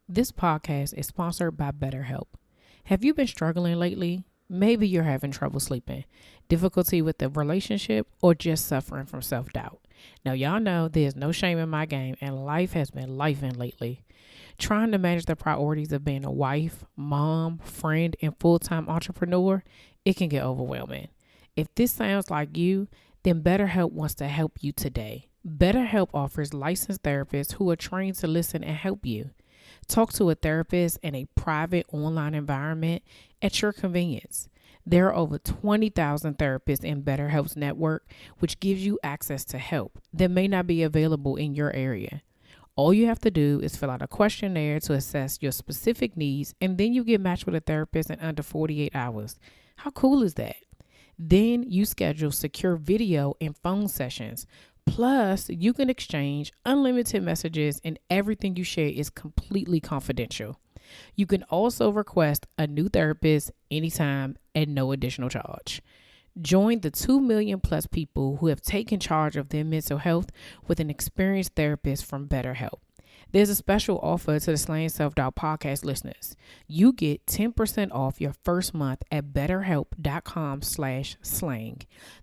This podcast is sponsored by BetterHelp. Have you been struggling lately? Maybe you're having trouble sleeping, difficulty with the relationship, or just suffering from self doubt. Now, y'all know there's no shame in my game, and life has been lifing lately. Trying to manage the priorities of being a wife, mom, friend, and full time entrepreneur, it can get overwhelming. If this sounds like you, then BetterHelp wants to help you today. BetterHelp offers licensed therapists who are trained to listen and help you. Talk to a therapist in a private online environment at your convenience. There are over 20,000 therapists in BetterHelp's network, which gives you access to help that may not be available in your area. All you have to do is fill out a questionnaire to assess your specific needs, and then you get matched with a therapist in under 48 hours. How cool is that? Then you schedule secure video and phone sessions. Plus, you can exchange unlimited messages, and everything you share is completely confidential. You can also request a new therapist anytime at no additional charge. Join the 2 million plus people who have taken charge of their mental health with an experienced therapist from BetterHelp. There's a special offer to the Slaying Self-Doubt podcast listeners. You get 10% off your first month at betterhelp.com/slang.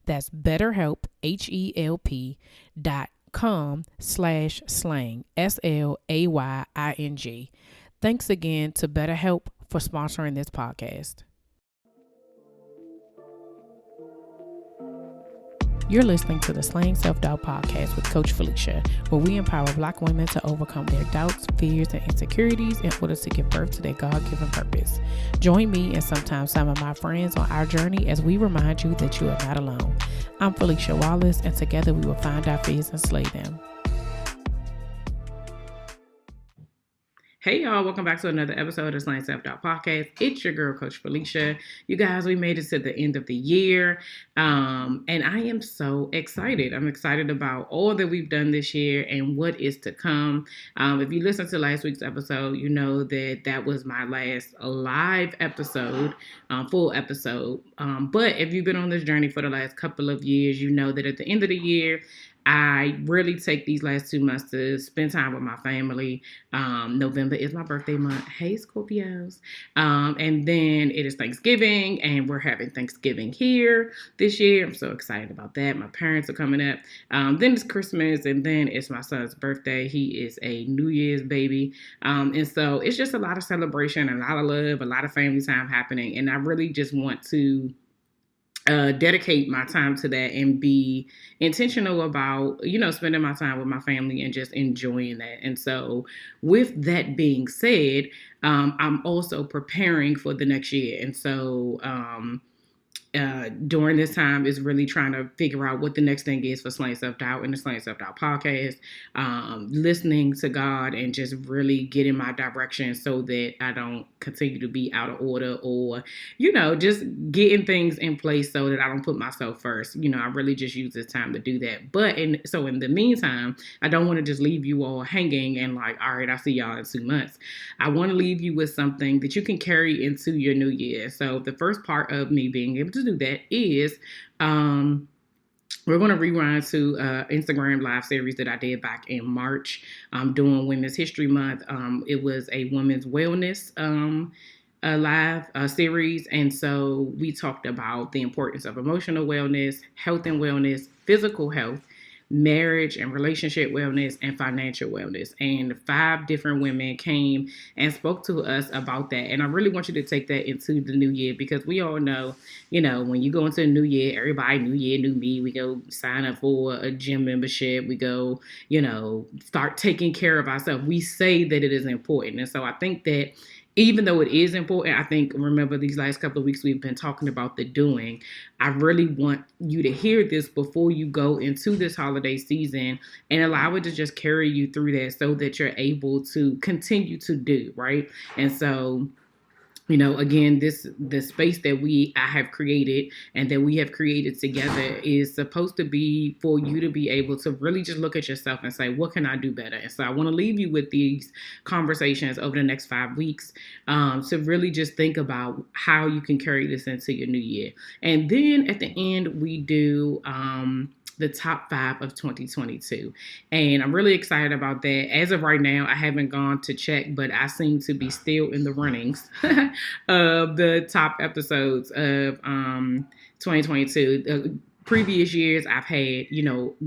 That's betterhelp, HELP.com/slang, SLAYING. Thanks again to BetterHelp for sponsoring this podcast. You're listening to the Slaying Self-Doubt podcast with Coach Felicia, where we empower Black women to overcome their doubts, fears, and insecurities in order to give birth to their God-given purpose. Join me and sometimes some of my friends on our journey as we remind you that you are not alone. I'm Felicia Wallace, and together we will find our fears and slay them. Hey y'all, welcome back to another episode of the Slaying Self-Doubt podcast. It's your girl, Coach Felicia. You guys, we made it to the end of the year, and I am so excited. I'm excited about all that we've done this year and what is to come. If you listened to last week's episode, you know that was my last live episode, full episode. But if you've been on this journey for the last couple of years, you know that at the end of the year, I really take these last 2 months to spend time with my family. November is my birthday month. Hey, Scorpios. And then it is Thanksgiving, and we're having Thanksgiving here this year. I'm so excited about that. My parents are coming up. Then it's Christmas, and then it's my son's birthday. He is a New Year's baby. And so it's just a lot of celebration, a lot of love, a lot of family time happening. And I really just want to dedicate my time to that and be intentional about, spending my time with my family and just enjoying that. And so with that being said, I'm also preparing for the next year. And so, during this time is really trying to figure out what the next thing is for Slaying Self-Doubt and the Slaying Self-Doubt podcast, listening to God and just really getting my direction so that I don't continue to be out of order or, just getting things in place so that I don't put myself first. I really just use this time to do that. But in the meantime, I don't want to just leave you all hanging and like, all right, I'll see y'all in 2 months. I want to leave you with something that you can carry into your new year. So the first part of me being able to do that is we're going to rewind to Instagram live series that I did back in March during Women's History Month. It was a women's wellness live series. And so we talked about the importance of emotional wellness, health and wellness, physical health, marriage and relationship wellness, and financial wellness. And 5 different women came and spoke to us about that. And I really want you to take that into the new year, because we all know, when you go into the new year, everybody, new year, new me, we go sign up for a gym membership. We go, start taking care of ourselves. We say that it is important. And so I think that even though it is important, I think, remember these last couple of weeks we've been talking about the doing. I really want you to hear this before you go into this holiday season and allow it to just carry you through that so that you're able to continue to do, right? And so, again, the space that I have created and that we have created together is supposed to be for you to be able to really just look at yourself and say, what can I do better? And so I want to leave you with these conversations over the next 5 weeks to really just think about how you can carry this into your new year. And then at the end, we do the top 5 of 2022. And I'm really excited about that. As of right now, I haven't gone to check, but I seem to be still in the runnings of the top episodes of 2022. Previous years I've had,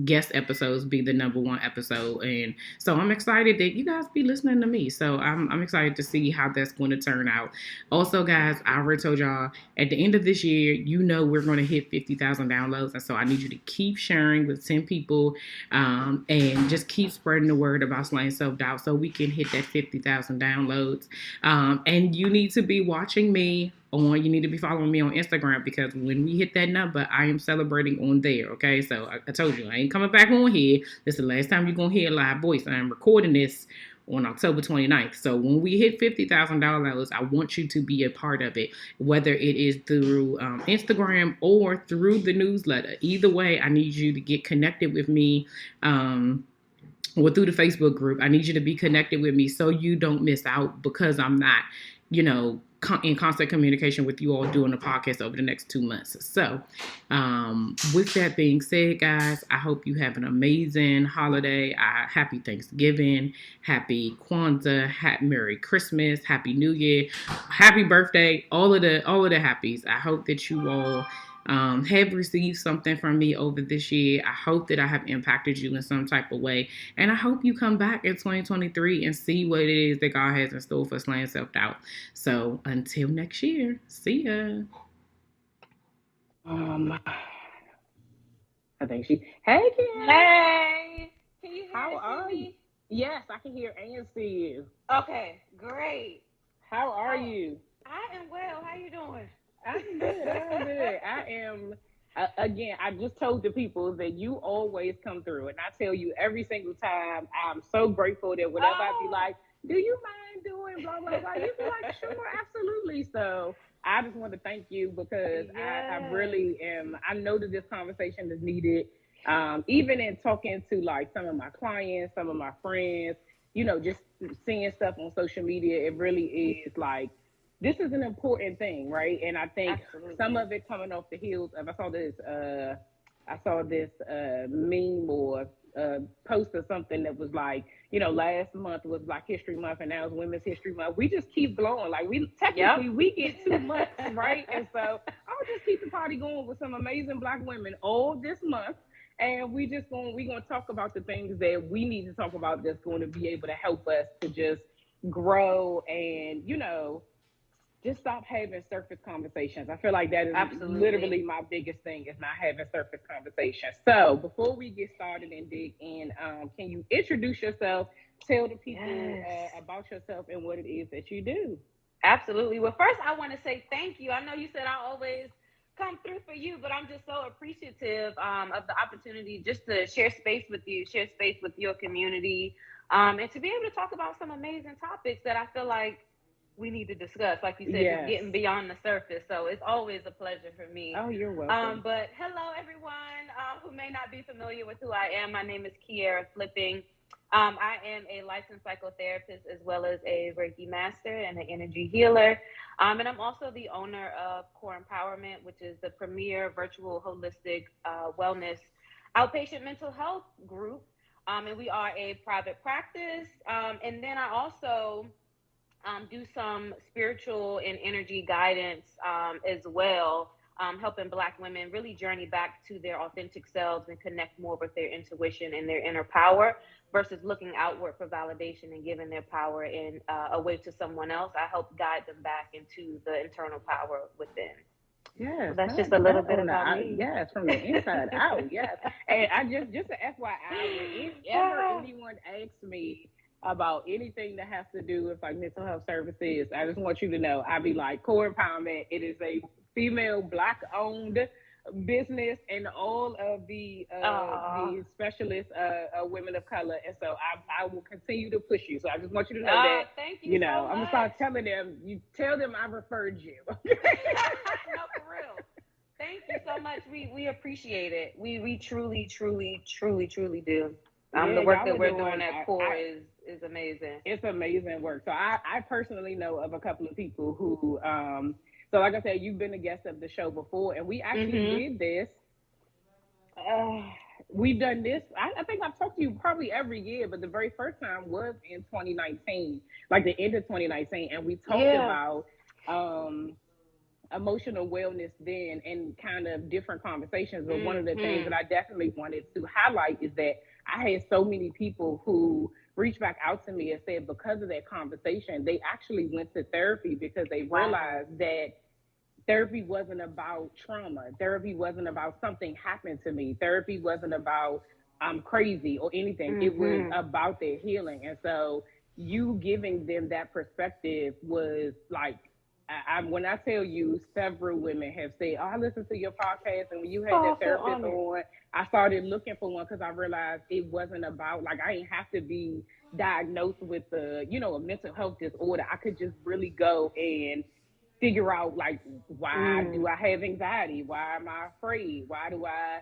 guest episodes be the number one episode. And so I'm excited that you guys be listening to me. So I'm excited to see how that's going to turn out. Also, guys, I already told y'all at the end of this year, we're going to hit 50,000 downloads. And so I need you to keep sharing with 10 people and just keep spreading the word about slaying self-doubt so we can hit that 50,000 downloads. And you need to be watching me you need to be following me on Instagram, because when we hit that number, I am celebrating on there. Okay, so I told you I ain't coming back on here. This is the last time you're gonna hear a live voice. I'm recording this on October 29th. So when we hit $50,000, I want you to be a part of it, whether it is through Instagram or through the newsletter. Either way, I need you to get connected with me. Or through the Facebook group. I need you to be connected with me so you don't miss out, because I'm not, in constant communication with you all doing the podcast over the next 2 months. So, with that being said, guys, I hope you have an amazing holiday. Happy Thanksgiving, happy Kwanzaa, Merry Christmas, Happy New Year, happy birthday, all of the happies. I hope that you all have received something from me over this year. I hope that I have impacted you in some type of way. And I hope you come back in 2023 and see what it is that God has in store for slaying self-doubt. So until next year, see ya. I think hey, Kierrah. Hey. Can you hear How are you? Yes, I can hear and see you. Okay, great. How are you? I am well. How you doing? I'm good. I am, again, I just told the people that you always come through. And I tell you every single time, I'm so grateful that whenever I be like, do you mind doing blah, blah, blah? You be like, sure, absolutely. So I just want to thank you, because I really am. I know that this conversation is needed. Even in talking to like some of my clients, some of my friends, just seeing stuff on social media, it really is like, this is an important thing, right? And I think some of it coming off the heels of, I saw this meme or post or something that was like, last month was Black History Month and now it's Women's History Month. We just keep blowing. Like we get 2 months, right? And so I'll just keep the party going with some amazing Black women all this month. And we're gonna talk about the things that we need to talk about that's going to be able to help us to just grow and, just stop having surface conversations. I feel like that is literally my biggest thing, is not having surface conversations. So before we get started and dig in, can you introduce yourself, tell the people about yourself and what it is that you do? Absolutely. Well, first I want to say thank you. I know you said I always come through for you, but I'm just so appreciative of the opportunity just to share space with you, share space with your community, and to be able to talk about some amazing topics that I feel like we need to discuss, like you said, just getting beyond the surface. So it's always a pleasure for me. Oh, you're welcome. But hello, everyone who may not be familiar with who I am. My name is Kierrah Flipping. I am a licensed psychotherapist as well as a Reiki master and an energy healer. And I'm also the owner of Core Empowerment, which is the premier virtual holistic wellness outpatient mental health group. And we are a private practice. And then I also do some spiritual and energy guidance as well, helping Black women really journey back to their authentic selves and connect more with their intuition and their inner power versus looking outward for validation and giving their power in away to someone else. I help guide them back into the internal power within. Yes, so that's just a little bit about me. Yes, from the inside out. Yes, and I just an FYI, whenever anyone asks me about anything that has to do with like mental health services, I just want you to know, I be like, Core Empowerment, it is a female Black owned business, and all of the specialists women of color, and so I will continue to push you. So I just want you to know that. Thank you. So I'm gonna start telling them. You tell them I referred you. No, for real. Thank you so much. We appreciate it. We truly do. The work that we're doing at Core is amazing. It's amazing work. So I personally know of a couple of people who, so like I said, you've been a guest of the show before, and we actually did this we've done this. I think I've talked to you probably every year, but the very first time was in 2019, like the end of 2019, and we talked Yeah. about um, emotional wellness then and kind of different conversations. But one of the things that Mhm. I definitely wanted to highlight is that I had so many people who reached back out to me and said because of that conversation, they actually went to therapy because they Wow. realized that therapy wasn't about trauma. Therapy wasn't about something happened to me. Therapy wasn't about I'm crazy or anything. It was Mhm. about their healing. And so you giving them that perspective was like, when I tell you, several women have said, "Oh, I listened to your podcast, and when you had Oh, that I feel therapist honored. on, I started looking for one because I realized it wasn't about like I didn't have to be diagnosed with a mental health disorder. I could just really go and figure out like why do Mm. I have anxiety? Why am I afraid? Why do I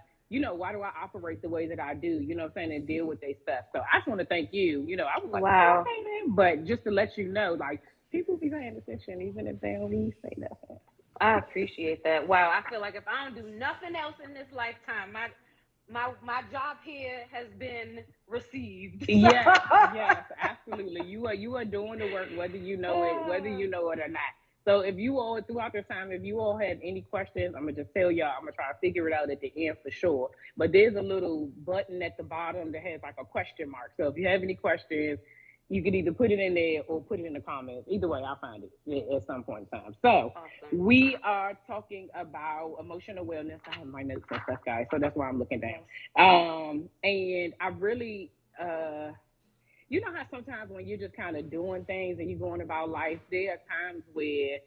operate the way that I do? You know what I'm saying? And deal with their stuff. So I just want to thank you. I was like, Wow. okay, man. But just to let you know, like people be paying attention even if they don't even say nothing. I appreciate that. Wow. I feel like if I don't do nothing else in this lifetime, my job here has been received. So Yes, yes, absolutely. You are doing the work whether you know it or not. So if you all throughout this time, if you all have any questions, I'm gonna just tell y'all. I'm gonna try to figure it out at the end for sure. But there's a little button at the bottom that has like a question mark. So if you have any questions, you can either put it in there or put it in the comments. Either way, I'll find it at some point in time. So awesome. we are talking about emotional wellness. I have my notes and stuff, guys. So that's why I'm looking down. Yes. And I really how sometimes when you're just kind of doing things and you're going about life, there are times where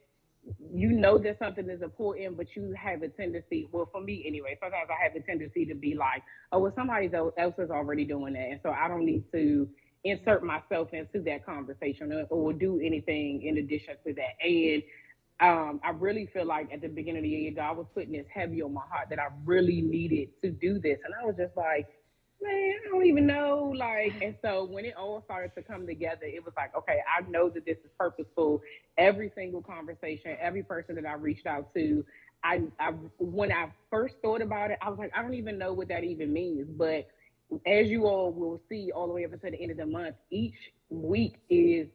that something is important, but you have a tendency, well, for me anyway, sometimes I have a tendency to be like, oh, well, somebody else is already doing that. And so I don't need to insert myself into that conversation or do anything in addition to that. And I really feel like at the beginning of the year, God was putting this heavy on my heart that I really needed to do this. And I was just like, man, I don't even know. Like, and so when it all started to come together, it was like, okay, I know that this is purposeful. Every single conversation, every person that I reached out to, I when I first thought about it, I was like, I don't even know what that even means. But as you all will see all the way up until the end of the month, each week is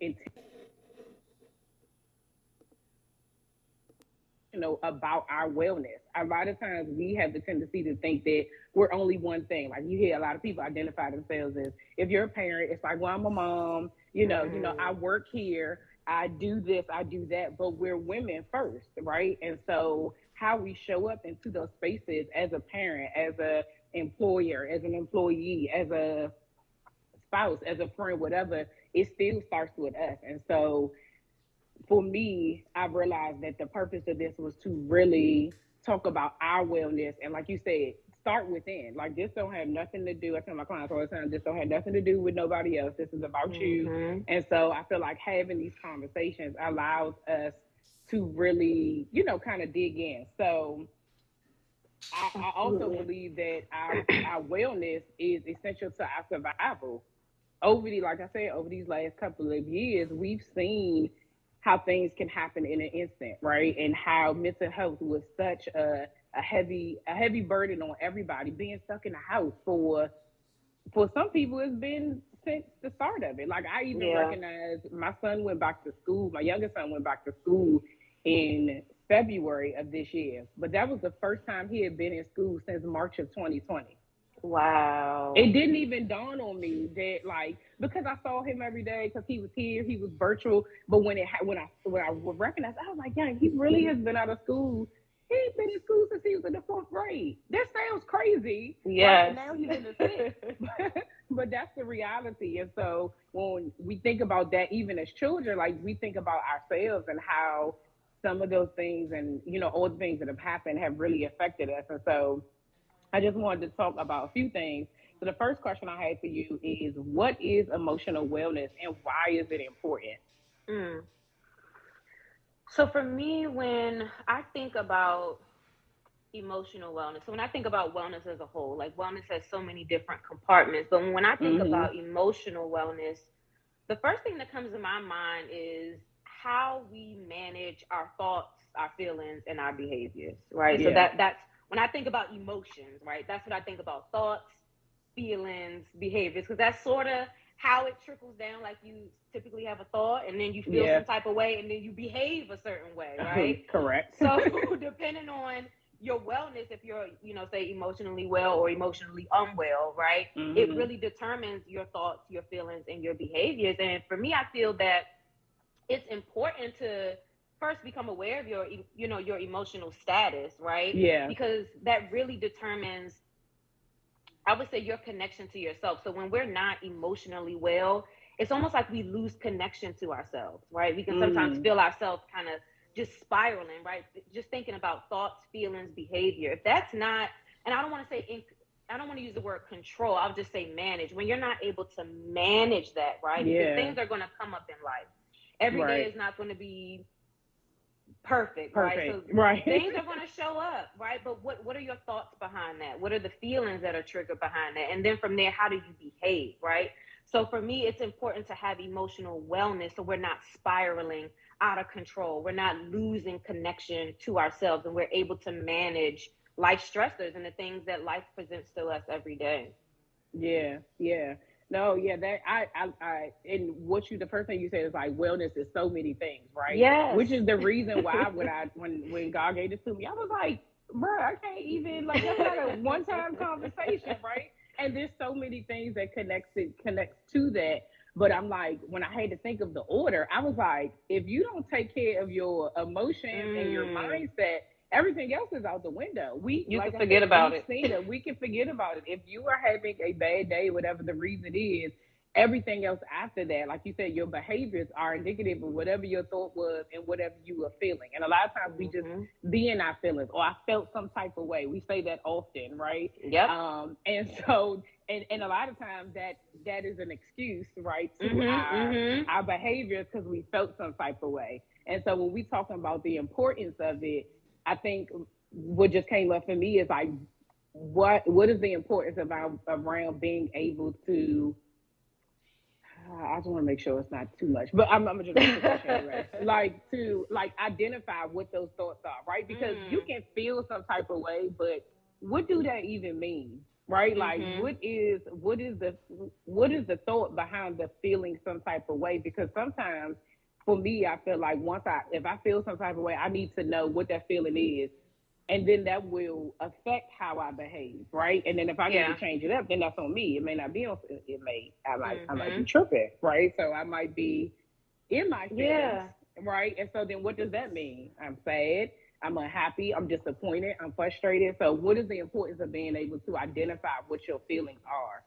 about our wellness. A lot of times we have the tendency to think that we're only one thing. Like you hear a lot of people identify themselves as if you're a parent, it's like, well, I'm a mom, I Mm. work here, I do this, I do that, but we're women first, right? And so how we show up into those spaces as a parent, as a employer, as an employee, as a spouse, as a friend, whatever, it still starts with us. And so for me, I've realized that the purpose of this was to really talk about our wellness. And like you said, start within. Like this don't have nothing to do, I tell my clients all the time, this don't have nothing to do with nobody else. This is about you. Mhm. And so I feel like having these conversations allows us to really, kind of dig in. So I also Absolutely. believe that our wellness is essential to our survival. Like I said, over these last couple of years, we've seen how things can happen in an instant, right? And how mental health was such a heavy burden on everybody. Being stuck in the house for some people, it's been since the start of it. Like I even Yeah. recognize my son went back to school. My youngest son went back to school in February of this year, but that was the first time he had been in school since March of 2020. Wow. It didn't even dawn on me that like because I saw him every day because he was here, he was virtual. But when I recognized, I was like, yeah, he really has been out of school. He's been in school since he was in the fourth grade. That sounds crazy, right? And Yes. now he's in the sixth. But that's the reality. And so when we think about that, even as children, like we think about ourselves and how some of those things and all the things that have happened have really affected us. And so I just wanted to talk about a few things. So the first question I had for you is what is emotional wellness and why is it important? Mm. So for me, when I think about emotional wellness, so when I think about wellness as a whole, like wellness has so many different compartments, but when I think Mm-hmm. about emotional wellness, the first thing that comes to my mind is how we manage our thoughts, our feelings, and our behaviors, right? So Yeah. that's when I think about emotions, right? That's what I think about thoughts. feelings, behaviors, because that's sort of how it trickles down. Like you typically have a thought and then you feel Yeah. some type of way and then you behave a certain way, right? Correct. So depending on your wellness, if you're, say emotionally well or emotionally unwell, right? It really determines your thoughts, your feelings, and your behaviors. And for me, I feel that it's important to first become aware of your emotional status, right? Yeah. Because that really determines, I would say, your connection to yourself. So when we're not emotionally well, it's almost like we lose connection to ourselves, right? We can sometimes feel ourselves kind of just spiraling, right? Just thinking about thoughts, feelings, behavior. If that's not, and I don't want to say, I don't want to use the word control. I'll just say manage. When you're not able to manage that, right? Yeah. Because things are going to come up in life. Every day is not going to be perfect, right? So things are going to show up, right? But what are your thoughts behind that? What are the feelings that are triggered behind that? And then from there, how do you behave, right? So for me, it's important to have emotional wellness so we're not spiraling out of control. We're not losing connection to ourselves, and we're able to manage life stressors and the things that life presents to us every day. Yeah, yeah. No, yeah, that and the first thing you said is like wellness is so many things, right? Yes. Which is the reason why when God gave this to me, I was like, bro, I can't even, like, that's not a one time conversation, right? And there's so many things that connects to that. But I'm like, when I had to think of the order, I was like, if you don't take care of your emotions and your mindset, everything else is out the window. You Like can I forget said, about we've it. seen it. We can forget about it. If you are having a bad day, whatever the reason is, everything else after that, like you said, your behaviors are indicative of whatever your thought was and whatever you were feeling. And a lot of times we just be in our feelings, or I felt some type of way. We say that often, right? Yep. And so and a lot of times that is an excuse, right, to our behaviors because we felt some type of way. And so when we talking about the importance of it, I think what just came up for me is like, what is the importance about around being able to, I just want to make sure it's not too much, but I'm gonna just put the question right. Like to like identify what those thoughts are, right? Because you can feel some type of way, but what do that even mean, right? Like what is the thought behind the feeling some type of way? Because sometimes for me, I feel like if I feel some type of way, I need to know what that feeling is, and then that will affect how I behave, right? And then if I need to change it up, then that's on me. It may not be on. I might be tripping, right? So I might be in my feelings, right? And so then what does that mean? I'm sad. I'm unhappy. I'm disappointed. I'm frustrated. So what is the importance of being able to identify what your feelings are?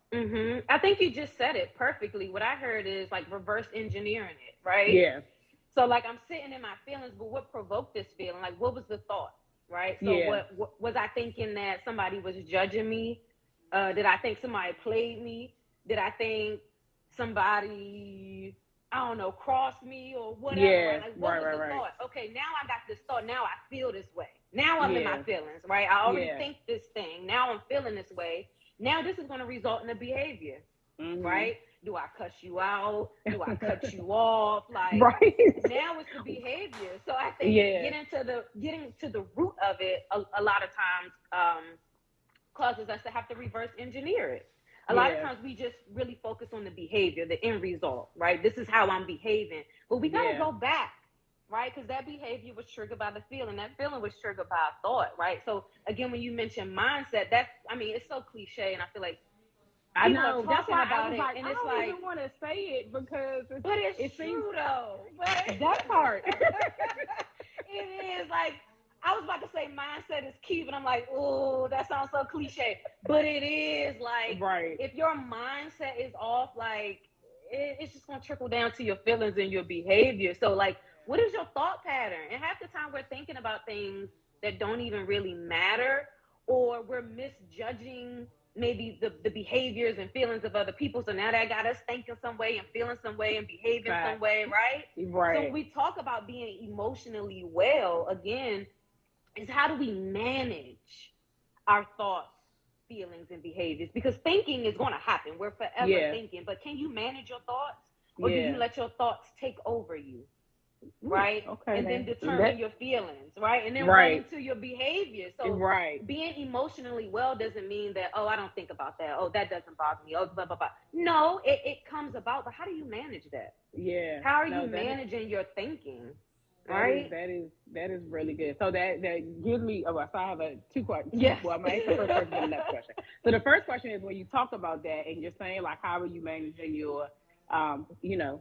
I think you just said it perfectly. What I heard is like reverse engineering it, right? Yeah. So like I'm sitting in my feelings, but what provoked this feeling? Like what was the thought? Right. So what was I thinking, that somebody was judging me? Did I think somebody played me? Did I think somebody, I don't know, crossed me or whatever? Yeah. Right? Like what was the thought? Okay, now I got this thought. Now I feel this way. Now I'm in my feelings, right? I already think this thing. Now I'm feeling this way. Now this is going to result in a behavior, right? Do I cuss you out? Do I cut you off? Like now it's the behavior. So I think getting to the root of it a lot of times causes us to have to reverse engineer it. A lot of times we just really focus on the behavior, the end result, right? This is how I'm behaving. But we got to go back, right? Because that behavior was triggered by the feeling. That feeling was triggered by a thought, right? So again, when you mention mindset, it's so cliche, and I feel like I know. That's why about I was like, and I it's don't like, even want to say it because but it's true though. But that part. it is like, I was about to say mindset is key, but I'm like, oh, that sounds so cliche. But it is like, if your mindset is off, like it's just gonna trickle down to your feelings and your behavior. So like, what is your thought pattern? And half the time we're thinking about things that don't even really matter, or we're misjudging maybe the behaviors and feelings of other people. So now that got us thinking some way and feeling some way and behaving some way, right? So when we talk about being emotionally well, again, is how do we manage our thoughts, feelings, and behaviors? Because thinking is going to happen. We're forever thinking. But can you manage your thoughts? Or do you let your thoughts take over you? Right? Okay, and then determine your feelings, right? And then run Right. into your behavior. So Right. being emotionally well doesn't mean that, oh, I don't think about that. Oh, that doesn't bother me. Oh, blah, blah, blah. No, it comes about, but how do you manage that? Yeah. How are you No, managing your thinking? that is Right? that is really good. So that gives me. Oh, so I have a two questions. Yes. Well, I'm gonna ask the first question, then the next question. So the first question is when you talk about that and you're saying like, how are you managing your,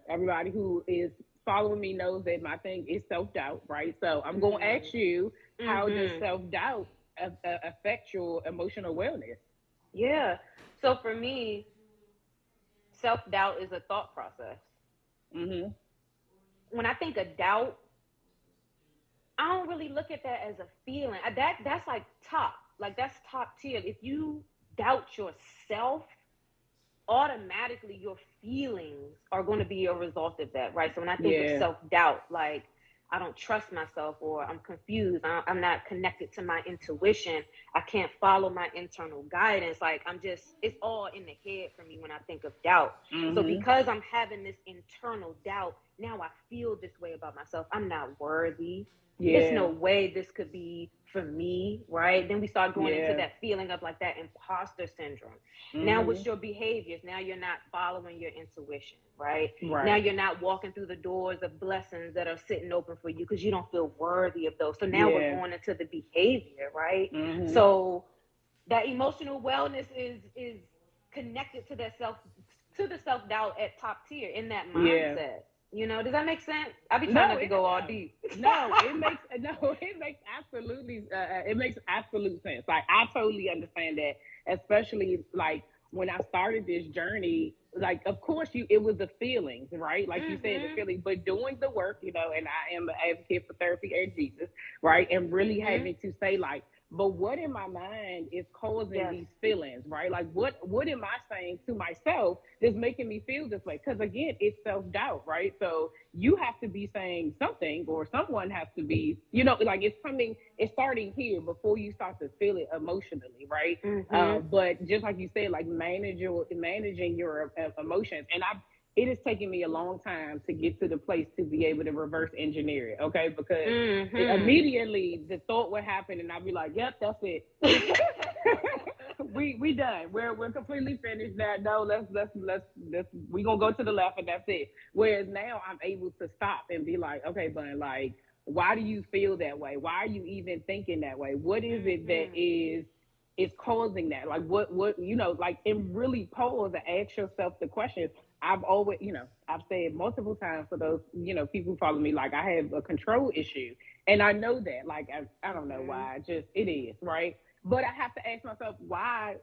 everybody who is following me knows that my thing is self doubt, right? So I'm gonna ask you, how does self doubt affect your emotional wellness? Yeah. So for me, self doubt is a thought process. Mm-hmm. When I think of doubt, I don't really look at that as a feeling. That's like that's top tier. If you doubt yourself, automatically your feelings are going to be a result of that, right? So when I think of Yeah. self doubt, like I don't trust myself, or I'm confused, I'm not connected to my intuition, I can't follow my internal guidance, like it's all in the head for me when I think of doubt. So Mm-hmm. because I'm having this internal doubt, now I feel this way about myself. I'm not worthy. It's no Yeah. way this could be for me, right? Then we start going into Yeah. that feeling of like that imposter syndrome. Now, Mm-hmm. what's your behaviors? Now you're not following your intuition, right? Now Right. you're not walking through the doors of blessings that are sitting open for you because you don't feel worthy of those. So now we're Yeah. going into the behavior, right? Mm-hmm. So that emotional wellness is connected to that to the self doubt at top tier in that Yeah. mindset. Does that make sense? I be trying No, not to it go all deep. no, it makes no, it makes absolutely it makes absolute sense. Like I totally understand that, especially like when I started this journey. Like, of course, it was the feelings, right? Like you said, the Mhm. feeling, but doing the work, and I am an advocate for therapy and Jesus, right? And really Mhm. having to say like, but what in my mind is causing Yes. these feelings, right? Like what am I saying to myself that's making me feel this way? Because again, it's self-doubt, right? So you have to be saying something, or someone has to be, like it's starting here before you start to feel it emotionally, right? Mhm. But just like you said, like managing your emotions. And it has taken me a long time to get to the place to be able to reverse engineer it, okay? Because Mhm. immediately the thought would happen and I'd be like, yep, that's it. We done. We're completely finished now. No, let's we gonna go to the left and that's it. Whereas now I'm able to stop and be like, okay, Bun, like, why do you feel that way? Why are you even thinking that way? What is it that Mhm. is causing that? Like what like, and really pause and ask yourself the question. I've always, I've said multiple times for those, people who follow me, like I have a control issue. And I know that, like, I don't know Mhm. why, just it is, right? But I have to ask myself, why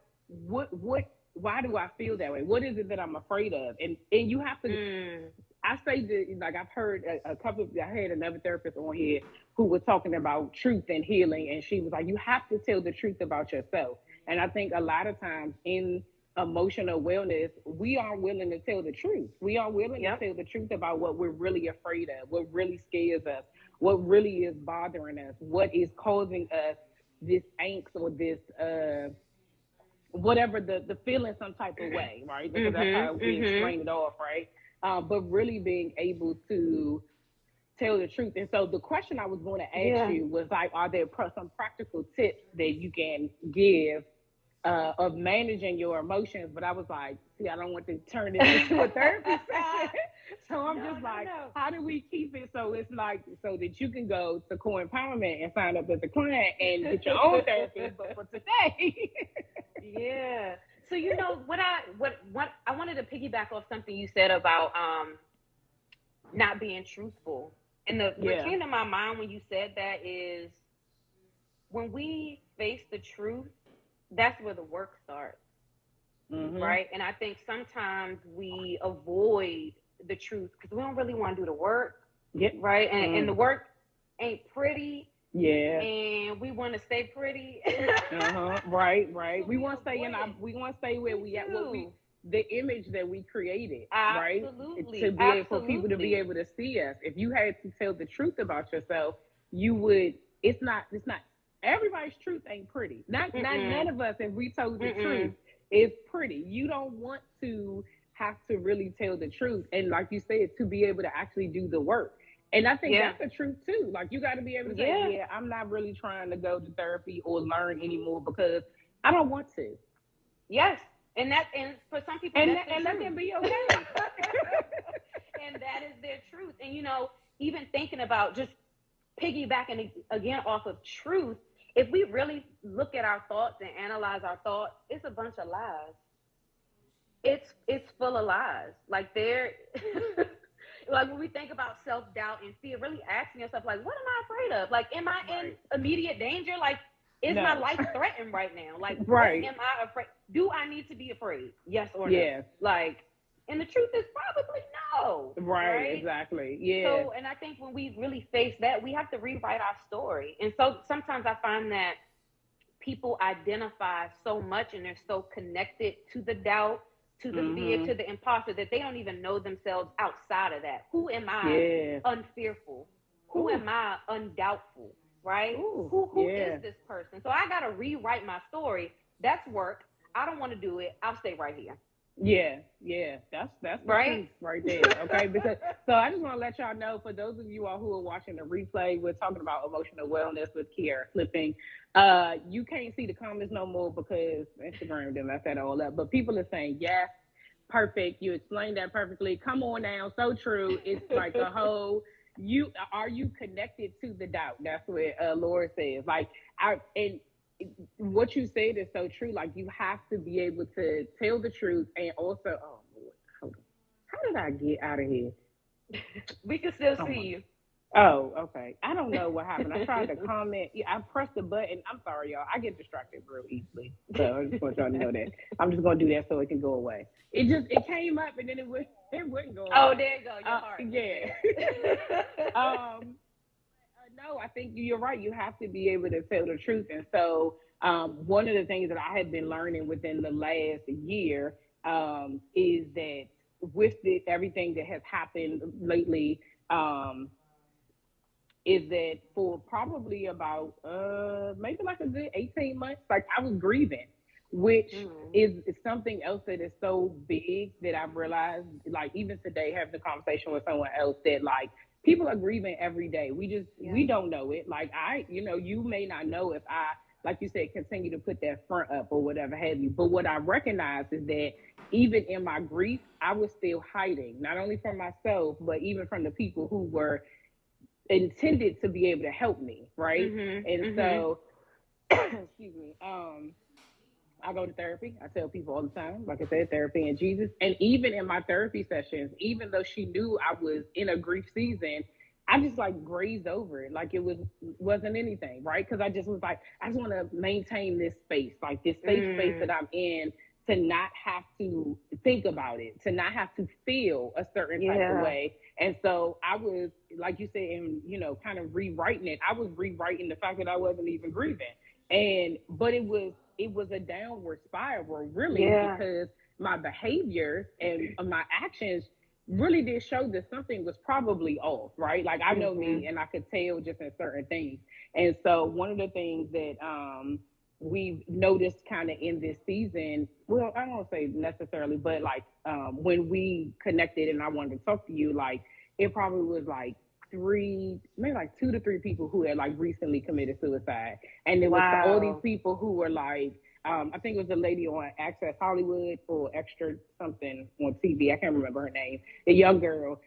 do I feel that way? What is it that I'm afraid of? And you have to, Mm. I say that, like, I've heard a couple of, I had another therapist on here who was talking about truth and healing. And she was like, you have to tell the truth about yourself. And I think a lot of times in emotional wellness, we aren't willing to tell the truth. We aren't willing to Yep. tell the truth about what we're really afraid of, what really scares us, what really is bothering us, what is causing us this angst or this whatever the feeling some type of way, right? Because that's Mhm. how we Mhm. explain it off, right? But really being able to tell the truth. And so the question I was going to ask Yeah. you was like, are there some practical tips that you can give of managing your emotions? But I was like, see, I don't want to turn this into a therapy session. So I'm No, just no, like, no. how do we keep it so it's like, so that you can go to Core Empowerment and sign up as a client and get your own therapist? But for today, Yeah. So what I wanted to piggyback off something you said about not being truthful. And what yeah. came to my mind when you said that is when we face the truth, that's where the work starts, Mhm. right? And I think sometimes we avoid the truth because we don't really want to do the work, Yep. right? And Mm. the work ain't pretty, Yeah. and we want to stay pretty. Uh-huh. Right, So right. We we want to stay avoid it. we want to stay where We we at, do. the image that we created, right? To Absolutely. be able, for people to be Absolutely. able to see us. If you had to tell the truth about yourself, you would, it's not everybody's truth ain't pretty. Not none Mm-mm. of us, if we told the truth, Mm-mm. is pretty. You don't want to have to really tell the truth. And like you said, to be able to actually do the work. And I think Yeah. that's the truth too. Like you got to be able to say, Yeah. yeah, I'm not really trying to go to therapy or learn anymore because I don't want to. Yes. And for some people And that's the that truth. can be okay. And that is their truth. And even thinking about just piggybacking again off of truth, if we really look at our thoughts and analyze our thoughts, it's a bunch of lies. It's full of lies. Like there like when we think about self-doubt and fear, really asking yourself, like, what am I afraid of? Like, am I in Right. immediate danger? Like, is my No. life threatened right now? Like, what Right. am I afraid? Do I need to be afraid? Yes or no? Yeah. Like, and the truth is probably no, Right. right? Exactly. Yeah. So, and I think when we really face that, we have to rewrite our story. And so sometimes I find that people identify so much and they're so connected to the doubt, to the fear, Mhm. to the imposter that they don't even know themselves outside of that. Who am I Yeah. unfearful? Who Ooh. am I undoubtful? Right? Ooh. Who is Yeah. this person? So I gotta rewrite my story. That's work. I don't want to do it. I'll stay right here. Yeah, yeah, that's the Right? truth right there. Okay, because so I just want to let y'all know, for those of you all who are watching the replay, we're talking about emotional wellness with Kierrah Flipping. You can't see the comments no more because Instagram didn't mess that all up. But people are saying yes, perfect. You explained that perfectly. Come on now, so true. It's like a whole. You connected to the doubt? That's what Laura says. Like and what you said is so true. Like you have to be able to tell the truth and also, oh Lord, hold on. How did I get out of here? We can still Oh see my. you. Oh, okay. I don't know what happened. I tried to comment. Yeah, I pressed the button. I'm sorry, y'all. I get distracted real easily. So I just want y'all to know that. I'm just gonna do that so it can go away. It came up and then it wouldn't go Oh, away. there you go. Your heart was Yeah. there. No, I think you're right. You have to be able to tell the truth. And so, one of the things that I have been learning within the last year is that with everything that has happened lately, is that for probably about maybe like a good 18 months, like I was grieving, which Mm. is something else that is so big that I've realized, like even today having a conversation with someone else, that like people are grieving every day. Yeah. We don't know it. Like you may not know if I, like you said, continue to put that front up or whatever have you. But what I recognize is that even in my grief, I was still hiding, not only from myself, but even from the people who were intended to be able to help me, right? Mhm. And Mhm. so, excuse me, I go to therapy. I tell people all the time, like I said, therapy and Jesus. And even in my therapy sessions, even though she knew I was in a grief season, I just like grazed over it, like wasn't anything, right? Because I just was like, I just want to maintain this space, like this safe space that Mm. I'm in, to not have to think about it, to not have to feel a certain type of Yeah. way. And so I was, like you said, and kind of rewriting it. I was rewriting the fact that I wasn't even grieving, but it was a downward spiral, really, Yeah. because my behaviors and my actions really did show that something was probably off, right? Like I know me, Mhm. and I could tell just in certain things. And so one of the things that we've noticed kind of in this season, well, I don't say necessarily, but like when we connected and I wanted to talk to you, like it probably was like three, maybe like 2 to 3 people who had like recently committed suicide. And there was all these Wow. people who were like, I think it was a lady on Access Hollywood or Extra something on TV. I can't remember her name. The young girl.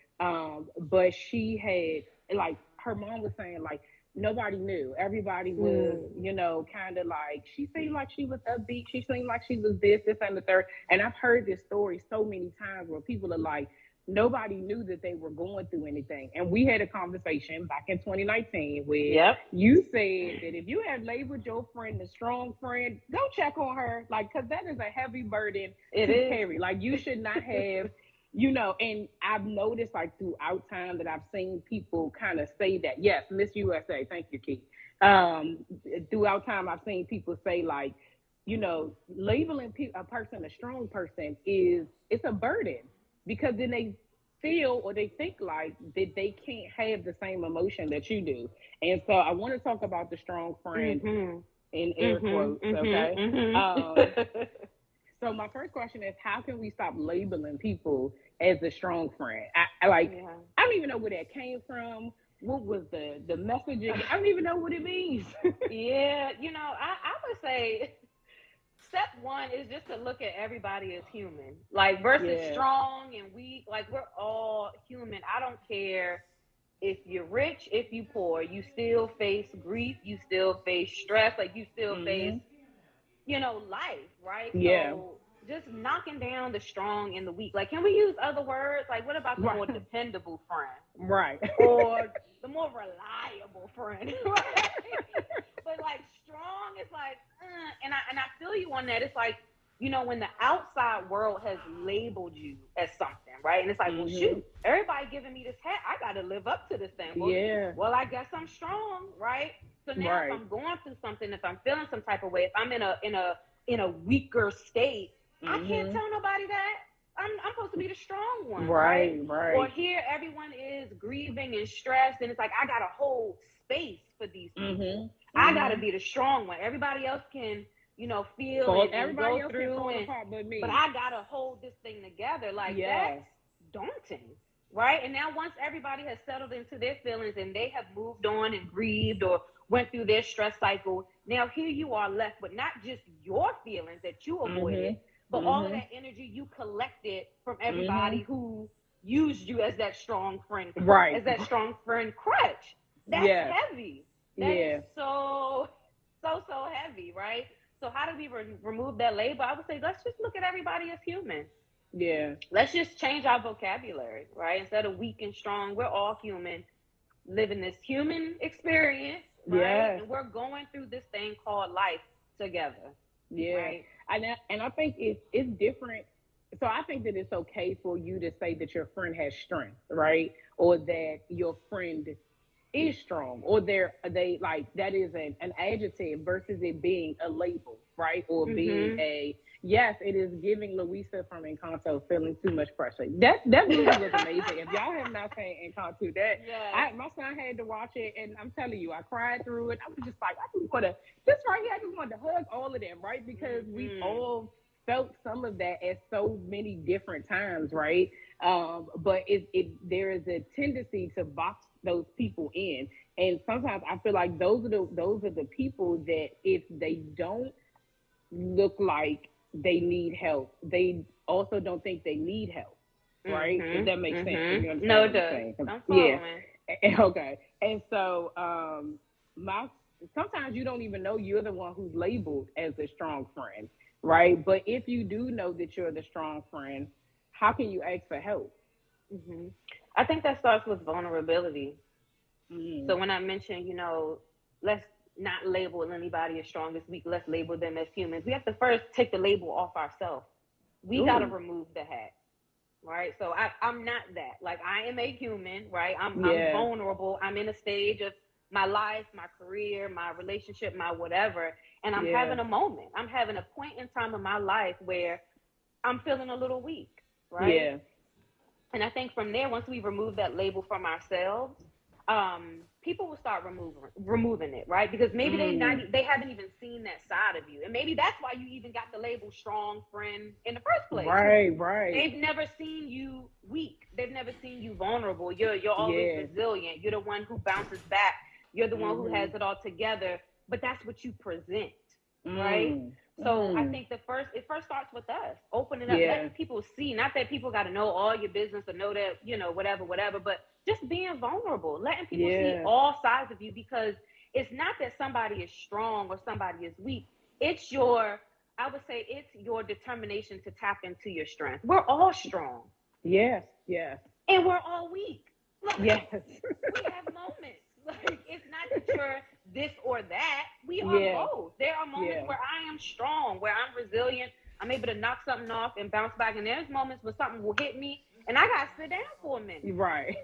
But she had, like, her mom was saying, like, nobody knew. Everybody was, Mm. kind of like, she seemed like she was upbeat. She seemed like she was this, and the third. And I've heard this story so many times where people are like, nobody knew that they were going through anything. And we had a conversation back in 2019 where Yep. you said that if you have labeled your friend a strong friend, go check on her. Like, because that is a heavy burden It to is. carry. Like, you should not have, and I've noticed, like, throughout time that I've seen people kind of say that. Yes, Miss USA. Thank you, Keith. Um, Throughout time, I've seen people say, like, labeling a person a strong person it's a burden, because then they feel or they think like that they can't have the same emotion that you do. And so I want to talk about the strong friend Mhm. in air Mhm. quotes, Mhm. okay? Mhm. Um, So my first question is, how can we stop labeling people as a strong friend? I like, Yeah. I don't even know where that came from. What was the messaging? I don't even know what it means. Yeah, I would say step one is just to look at everybody as human, like versus Yeah. strong and weak. Like we're all human. I don't care if you're rich, if you poor, you still face grief, you still face stress, like you still face, Mhm. life, right? Yeah. So just knocking down the strong and the weak. Like, can we use other words? Like, what about the Right. more dependable friend Right. or the more reliable friend? Right? But like strong is like, and I feel you on that. It's like, when the outside world has labeled you as something, right? And it's like, well, Mhm. shoot, everybody giving me this hat, I got to live up to this thing. Well, Yeah. I guess I'm strong, right? So now, if Right. I'm going through something, if I'm feeling some type of way, if I'm in a weaker state, I can't Mhm. tell nobody that. I'm supposed to be the strong one, right? Right. Or Right. here, everyone is grieving and stressed, and it's like I gotta hold space for these people. Mhm. I gotta Mhm. be the strong one. Everybody else can, feel Fall. and Everybody go else can through, fall apart but but me. I gotta hold this thing together. Like Yeah. that's daunting, right? And now once everybody has settled into their feelings and they have moved on and grieved or went through their stress cycle, now here you are left with not just your feelings that you avoided, Mhm. but all of Mhm. that energy you collected from everybody Mhm. who used you as that strong friend, Right. as that strong friend crutch. That's Yes. heavy. That is Yeah. so heavy, right? So how do we remove that label? I would say let's just look at everybody as human. Yeah. Let's just change our vocabulary, right? Instead of weak and strong, we're all human, living this human experience, right? Yes. And we're going through this thing called life together, Yeah. right? And I think it's different. So I think that it's okay for you to say that your friend has strength, right? Or that your friend is strong, or they like that is an adjective versus it being a label, right? Or being Mhm. a, yes, it is giving Louisa from Encanto feeling too much pressure. That movie was amazing. If y'all have not seen Encanto, that Yes. I my son had to watch it, and I'm telling you, I cried through it. I was just like, I just want to, this right here, I just wanted to hug all of them, right? Because we've Mhm. all felt some of that at so many different times, right? But it there is a tendency to box those people in, and sometimes I feel like those are the people that if they don't look like they need help, they also don't think they need help, right? If Mhm. that makes sense, if Mhm. you No, understand it what I'm does. saying. I'm Yeah. following. Okay. And so my sometimes you don't even know you're the one who's labeled as a strong friend, right? But if you do know that you're the strong friend, how can you ask for help? Mhm. I think that starts with vulnerability. Mm. So when I mentioned, let's not label anybody as strong as weak. Let's label them as humans. We have to first take the label off ourselves. We got to Ooh. remove the hat, right? So I'm not that. Like I am a human, right? I'm Yeah. vulnerable. I'm in a stage of my life, my career, my relationship, my whatever, and I'm Yeah. having a moment. I'm having a point in time in my life where I'm feeling a little weak, right? Yeah. And I think from there, once we remove that label from ourselves, people will start removing it, right? Because maybe Mm. they haven't even seen that side of you, and maybe that's why you even got the label strong friend in the first place, because Right. Right. they've never seen you weak, they've never seen you vulnerable. You're always Yeah. resilient. You're the one who bounces back. You're the one who has Mhm. it all together. But that's what you present, right? Mm. So I Mm. think it first starts with us opening up, Yeah. letting people see. Not that people got to know all your business or know that whatever, but just being vulnerable, letting people see Yeah. all sides of you. Because it's not that somebody is strong or somebody is weak. It's your, I would say, it's your determination to tap into your strength. We're all strong Yes. Yes. and we're all weak. Like Yes. we have moments. Like it's not that you're this or that. We are Yeah. both. There are moments Yeah. where I am strong, where I'm resilient. I'm able to knock something off and bounce back. And there's moments where something will hit me and I gotta sit down for a minute. You're right.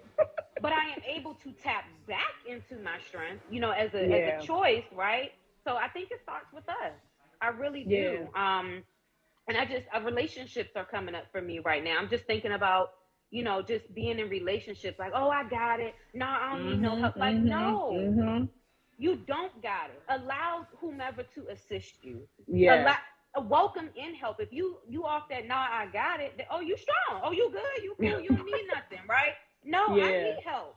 But I am able to tap back into my strength, as a Yeah. choice, right? So I think it starts with us. I really Yeah. do. And relationships are coming up for me right now. I'm just thinking about, just being in relationships. Like, oh, I got it. No, I don't need no Mhm. help. Like, Mhm. no, Mhm. you don't got it. Allow whomever to assist you. Yes. Allow. welcome in help. If you off that, nah, I got it. Oh, you strong. Oh, you good. You cool. You don't need nothing, right? No, I Yeah. need help.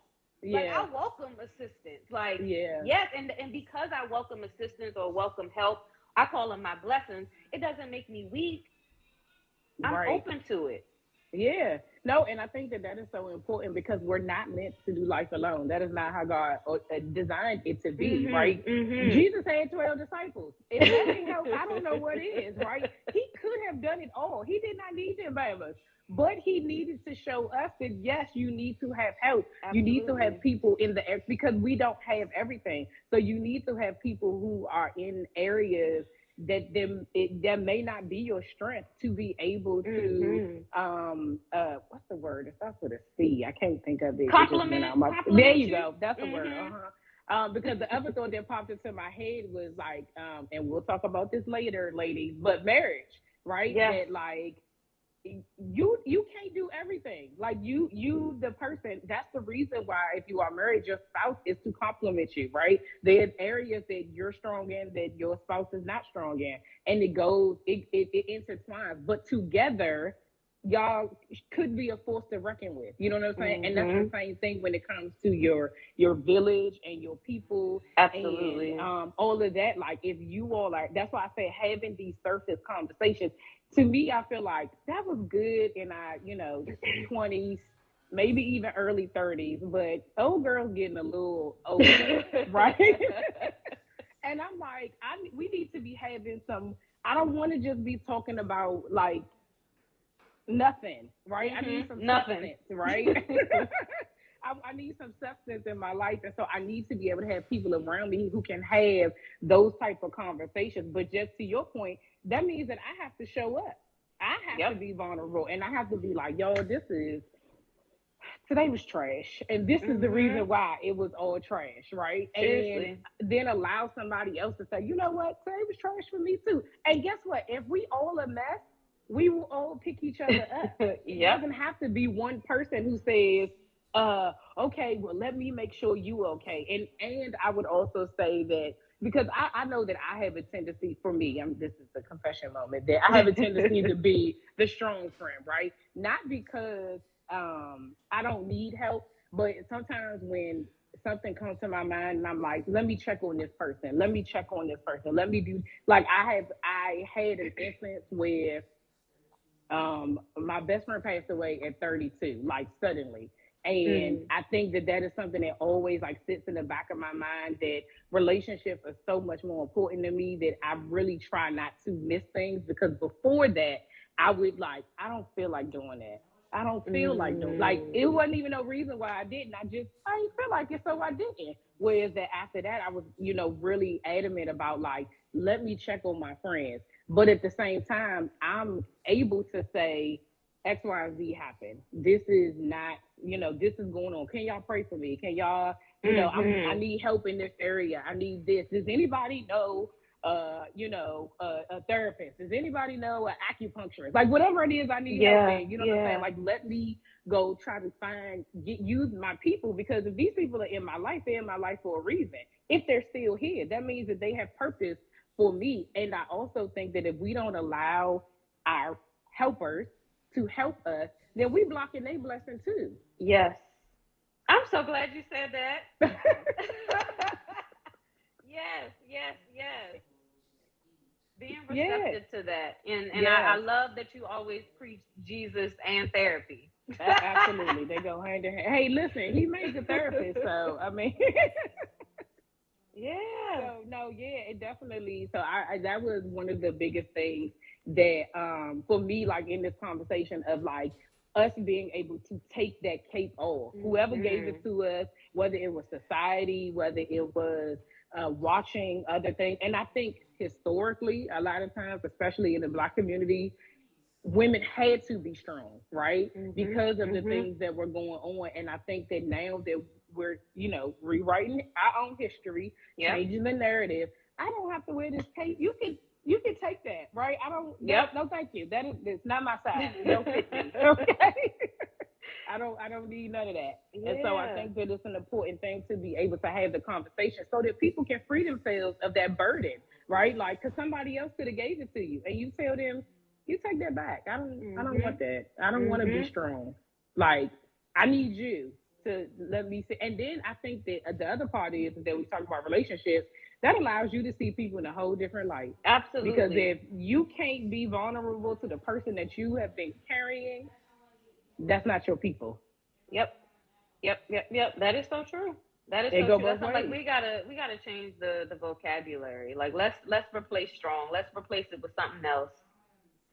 Like Yeah. I welcome assistance. Like Yeah. yes, and because I welcome assistance or welcome help, I call them my blessings. It doesn't make me weak. I'm Right. open to it. Yeah. No, and I think that that is so important because we're not meant to do life alone. That is not how God designed it to be, right? Mhm. Mhm. Jesus had 12 disciples. If that ain't help, I don't know what is, right? He could have done it all. He did not need them by us. But he needed to show us that yes, you need to have help. You need to have Absolutely. people in the because we don't have everything. So you need to have people who are in areas that may not be your strength to be able to Mhm. what's the word? It starts with a C. I can't think of it. It just went Compliment out my there compliment you you. go. That's the word. Mhm. Because the other thought that popped into my head was like, and we'll talk about this later, ladies, but marriage, right? Yes. That like you can't do everything. Like you the person. That's the reason why if you are married, your spouse is to compliment you, right? There's areas that you're strong in that your spouse is not strong in, and it intertwines. But together, y'all could be a force to reckon with. You know what I'm saying? And that's the Mhm. same thing when it comes to your village and your people and Absolutely. all of that. Like if you all are, that's why I say having these surface conversations to me, I feel like that was good in our, 20s, maybe even early 30s, but old girls getting a little older, right? And I'm like, we need to be having some. I don't want to just be talking about like nothing, right? I need Mhm. some Nothing. substance, right? I need some substance in my life, and so I need to be able to have people around me who can have those type of conversations. But just to your point, that means that I have to show up. I have to Yep. be vulnerable, and I have to be like, "Yo, this is today was trash, and this is the Mhm. reason why it was all trash, right?" And Seriously. then allow somebody else to say, "You know what? Today was trash for me too." And guess what? If we all a mess, we will all pick each other up. It Yep. doesn't have to be one person who says, okay, well, let me make sure you okay." And I would also say that because I know that I have a tendency for me, this is the confession moment, that I have a tendency to be the strong friend, right? Not because I don't need help, but sometimes when something comes to my mind and I'm like, let me check on this person, let me check on this person, let me do like I had an instance where my best friend passed away at 32, like suddenly. And Mm. I think that that is something that always like sits in the back of my mind that relationships are so much more important to me that I really try not to miss things because before that I would like I don't feel like doing that. I don't feel like doing like Mm. it wasn't even no reason why I didn't. I didn't feel like it, so I didn't. Whereas that after that I was, really adamant about like let me check on my friends. But at the same time, I'm able to say X, Y, and Z happened. This is not, this is going on. Can y'all pray for me? Can y'all, I Mhm. need help in this area. I need this. Does anybody know a therapist? Does anybody know an acupuncturist? Like whatever it is I need help Yeah. in, you know what I'm saying? Yeah. Like let me go try to use my people because if these people are in my life, they're in my life for a reason. If they're still here, that means that they have purpose for me. And I also think that if we don't allow our helpers to help us, then we blocking their blessing too. Yes. I'm so glad you said that. Yes. Yes. Yes. Being Yeah, receptive to that, and I yeah, love that you always preach Jesus and therapy. absolutely. They go hand in hand. Hey, listen, he made the therapist, so I mean, Yeah. so no, yeah, it definitely. So I that was one of the biggest things that for me, like in this conversation of like us being able to take that cape off, whoever gave it Mhm. to us, whether it was society, whether it was watching other things, and I think historically, a lot of times, especially in the Black community, women had to be strong, right? Mhm. Because of the Mhm. things that were going on. And I think that now that we're, rewriting our own history, Yep. changing the narrative, I don't have to wear this cape. You can take that, right? I don't Yep. no thank you. That is it's not my size. It don't fit me. Okay. I don't need none of that. And so I Yeah. think that it's an important thing to be able to have the conversation so that people can free themselves of that burden, right? Like, cause somebody else could have gave it to you, and you tell them, you take that back. I don't want Mhm. that. I don't want to be Mhm. strong. Like, I need you to let me see. And then I think that the other part is that we talk about relationships, that allows you to see people in a whole different light. Because Absolutely. if you can't be vulnerable to the person that you have been carrying, that's not your people. Yep. Yep. Yep. Yep. That is so true. That is It so go true. both That's something like ways. we gotta change the vocabulary. Like let's replace strong. Let's replace it with something else.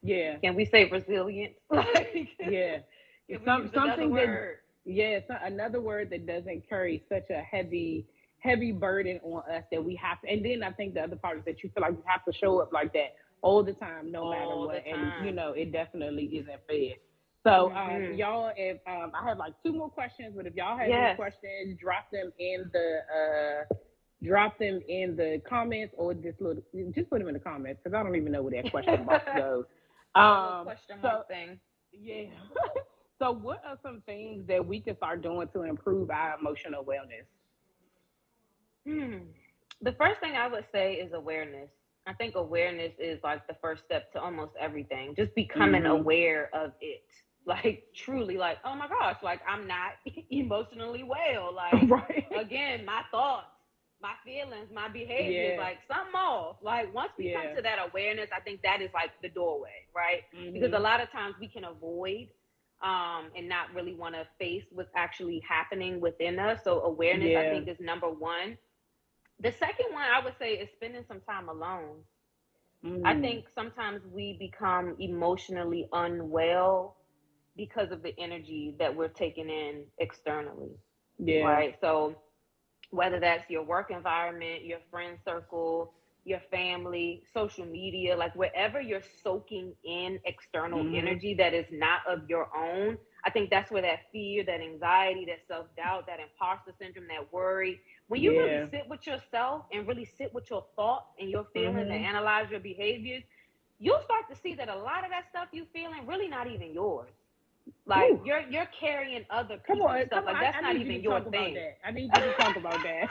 Yeah, Can we say resilient? Like, yeah. can It's we use another something that, word? yeah, it's not, another word that doesn't carry such a heavy burden on us that we have to. And then I think the other part is that you feel like you have to show up like that all the time, no matter All the what. And time. it definitely isn't fair. So, Mhm. y'all, if I have like two more questions, but if y'all have any Yes. questions, drop them in the comments, or just put them in the comments, because I don't even know where that question box goes. The little Um, question so mark thing. yeah. So, what are some things that we can start doing to improve our emotional wellness? Hmm. The first thing I would say is awareness. I think awareness is like the first step to almost everything. Just becoming Mm-hmm. aware of it. Like truly like, oh my gosh, like I'm not emotionally well. Like Right. again, my thoughts, my feelings, my behaviors, Yeah. like something off. Like once we come Yeah. to that awareness, I think that is like the doorway, right? Because a Mm-hmm. lot of times we can avoid and not really want to face what's actually happening within us. So awareness, I Yeah. think, is number one. The second one I would say is spending some time alone. I Mm. think sometimes we become emotionally unwell because of the energy that we're taking in externally, Yeah. right? So whether that's your work environment, your friend circle, your family, social media, like wherever you're soaking in external Mm-hmm. energy that is not of your own, I think that's where that fear, that anxiety, that self doubt, that imposter syndrome, that worry, when you really Yeah. sit with yourself and really sit with your thoughts and your feelings and Mm-hmm. analyze your behaviors, you'll start to see that a lot of that stuff you feeling really not even yours. Like Ooh. you're carrying other Come people's on. stuff. Come on. Like I that's not need you to even your talk about thing. that. I need you to talk about that.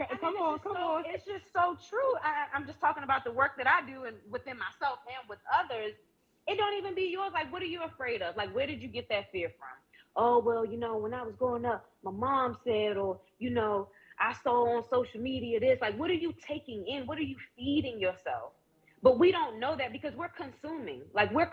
I mean, Come on. Come on. it's just so true. I'm just talking about the work that I do and within myself and with others. It don't even be yours. Like, what are you afraid of? Like, where did you get that fear from? Oh, well, when I was growing up, my mom said, or I saw on social media this. Like, what are you taking in? What are you feeding yourself? But we don't know that because we're consuming. Like you're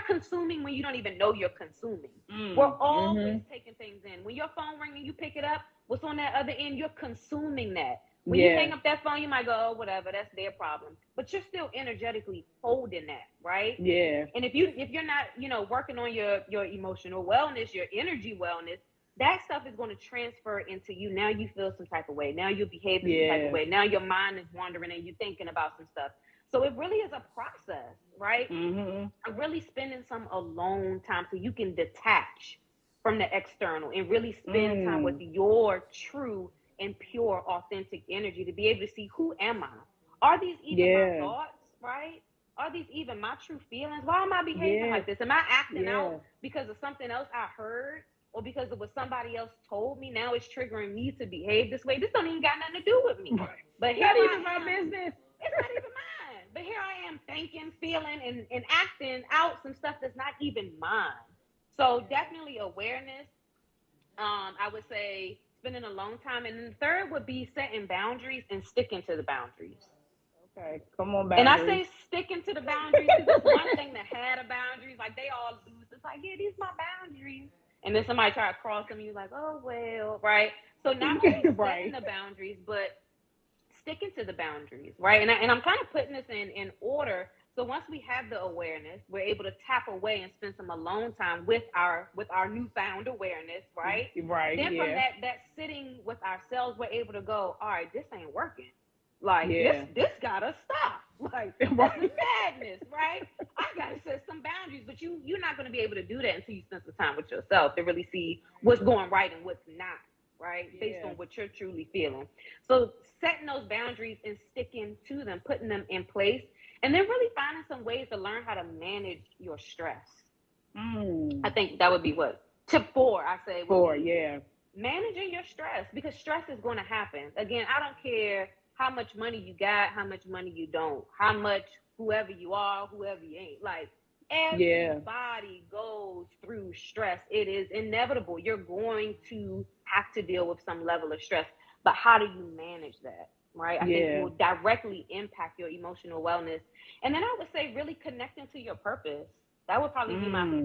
consuming when you don't even know you're consuming. We're always Mm-hmm. taking things in. When your phone rings and you pick it up, what's on that other end? You're consuming that. When you Yeah. hang up that phone, you might go, oh, whatever, that's their problem. But you're still energetically holding that, right? Yeah. And if you're not, working on your emotional wellness, your energy wellness, that stuff is going to transfer into you. Now you feel some type of way. Now you're behaving some type of Yeah. way. Now your mind is wandering and you're thinking about some stuff. So it really is a process, right? Mm-hmm. Of really spending some alone time so you can detach from the external and really spend time with Mm. your true and pure authentic energy to be able to see, who am I? Are these even my Yeah. thoughts, right? Are these even my true feelings? Why am I behaving Yeah. like this? Am I acting out Yeah. because of something else I heard or because of what somebody else told me? Now it's triggering me to behave this way. This don't even got nothing to do with me. But here Not I even my am. business. It's not even mine. But here I am thinking, feeling, and acting out some stuff that's not even mine. So definitely awareness. I would say spending a long time. And then the third would be setting boundaries and sticking to the boundaries. Okay. Come on, And I boundaries. say sticking to the boundaries because it's one thing to have the boundaries. Like they all lose. It's like, yeah, these are my boundaries. And then somebody try to cross them, and you're like, oh well, right? So not only setting Right. the boundaries, but sticking to the boundaries, right? And I'm kind of putting this in order. So once we have the awareness, we're able to tap away and spend some alone time with our newfound awareness, right? Right. Then from Yeah. that sitting with ourselves, we're able to go, all right, this ain't working. Like this Yeah. this gotta stop. Like this is Right. madness, right? I gotta set some boundaries, but you're not gonna be able to do that until you spend some time with yourself to really see what's going right and what's not, right? Based on Yeah. what you're truly feeling. So setting those boundaries and sticking to them, putting them in place, and then really finding some ways to learn how to manage your stress. I Mm. think that would be what tip four I say would Four, be yeah. managing your stress, because stress is going to happen. Again, I don't care how much money you got, how much money you don't, how much whoever you are, whoever you ain't. Like Yeah. everybody goes through stress. It is inevitable. You're going to have to deal with some level of stress. But how do you manage that? Right? I think Yeah. will directly impact your emotional wellness. And then I would say really connecting to your purpose. That would probably be my Mm.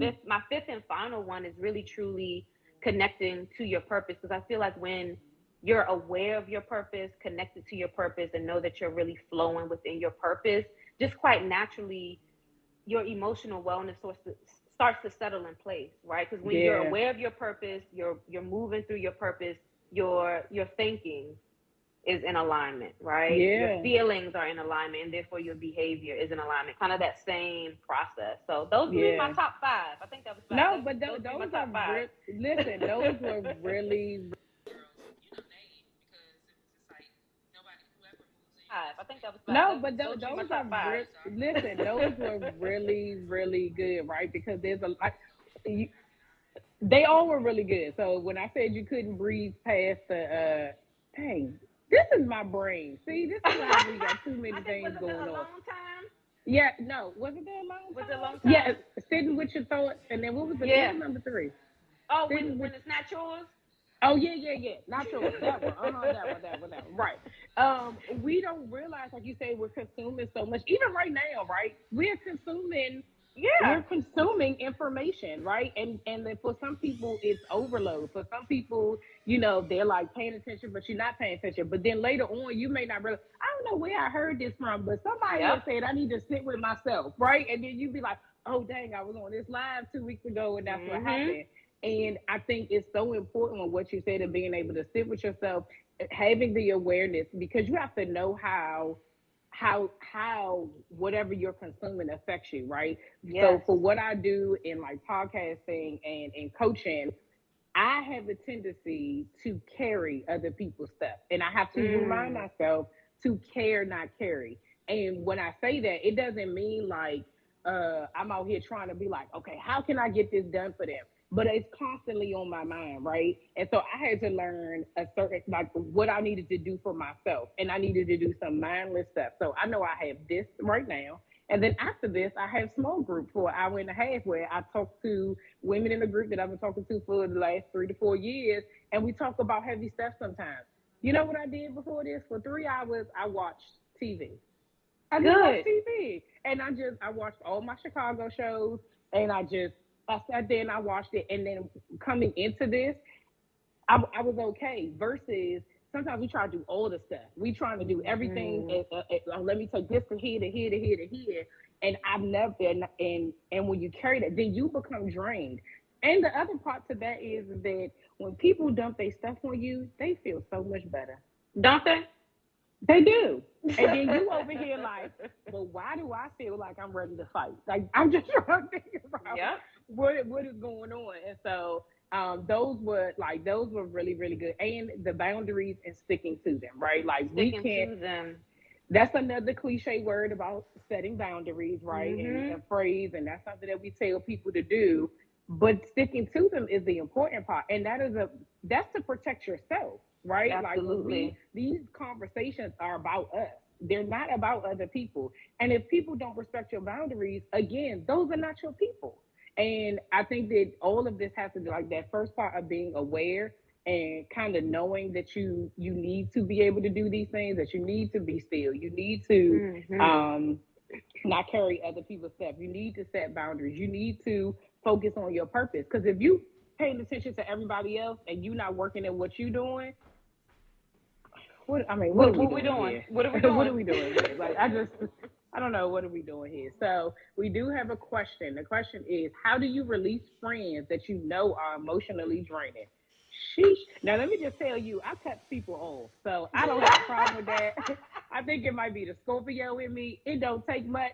fifth and final one is really truly connecting to your purpose, because I feel like when you're aware of your purpose, connected to your purpose, and know that you're really flowing within your purpose, just quite naturally, your emotional wellness starts to settle in place, right? Because when you're Yeah. aware of your purpose, you're moving through your purpose, your thinking is in alignment, right? Your Yeah. feelings are in alignment, and therefore your behavior is in alignment. Kind of that same process. So those would be my Yeah. top five. I think that was five. No, but Those would be my those are top five. listen, those were really Five. I think that was five. no, but Those would be my those are top five. listen, those were really really good, right? Because there's a lot. You, they all were really good. So when I said you couldn't breathe past the dang, this is my brain. See, this is how we got too I many think things wasn't it going a on. long time? Yeah, no, wasn't there a long Was it a time? long Yeah, time? sitting with your thoughts, and then what Yeah. was number three? Oh, Sitting with when it's not yours. oh yeah, yeah, yeah. Not yours. That one. That one. Right. We don't realize, like you say, we're consuming so much. Even right now, right? We're Yeah. consuming information, right? And then for some people it's overload. For some people, they're like paying attention, but you're not paying attention. But then later on, you may not realize. I don't know where I heard this from, but somebody Yep. had said I need to sit with myself, right? And then you'd be like, oh dang, I was on this live 2 weeks ago, and that's what Mhm. happened. And I think it's so important on what you said of being able to sit with yourself, having the awareness, because you have to know how whatever you're consuming affects you, right? So Yes. for what I do in like podcasting and in coaching, I have a tendency to carry other people's stuff. And I have to remind Mm. myself to care, not carry. And when I say that, it doesn't mean like I'm out here trying to be like, okay, how can I get this done for them? But it's constantly on my mind, right? And so I had to learn a certain, like, what I needed to do for myself. And I needed to do some mindless stuff. So I know I have this right now. And then after this, I have small group for an hour and a half where I talk to women in the group that I've been talking to for the last 3 to 4 years, and we talk about heavy stuff sometimes. You know what I did before this? For 3 hours, I watched TV. I just watched Good. TV, and I watched all my Chicago shows, and I sat there and I watched it, and then coming into this, I was okay. Versus sometimes we try to do all the stuff. We trying to do everything. Mm. Let me take this to here to here to here to here. And I've never and when you carry that, then you become drained. And the other part to that is that when people dump their stuff on you, they feel so much better. Don't they? They do. And then you over here like, but why do I feel like I'm ready to fight? Like I'm just trying to think about Yep. what is going on. And so those were really, really good. And the boundaries and sticking to them, right? Like we Sticking can't to them. that's another cliche word about setting boundaries, right? And Mhm. a phrase, and that's something that we tell people to do. But sticking to them is the important part, and that's to protect yourself, right? Like when Absolutely. these conversations are about us, they're not about other people. And if people don't respect your boundaries, again, those are not your people. And I think that all of this has to do like that first part of being aware and kind of knowing that you need to be able to do these things, that you need to be still, you need to Mhm. um not carry other people's stuff, you need to set boundaries, you need to focus on your purpose, because if you paying attention to everybody else and you not working at what you doing, what are we What we doing doing? here? What are we What are doing? we doing here? Like I don't know, what are we doing here? So we do have a question. The question is, how do you release friends that you know are emotionally draining? Sheesh. Now let me just tell you, I cut people off, so I don't have a problem with that. I think it might be the Scorpio in me. It don't take much.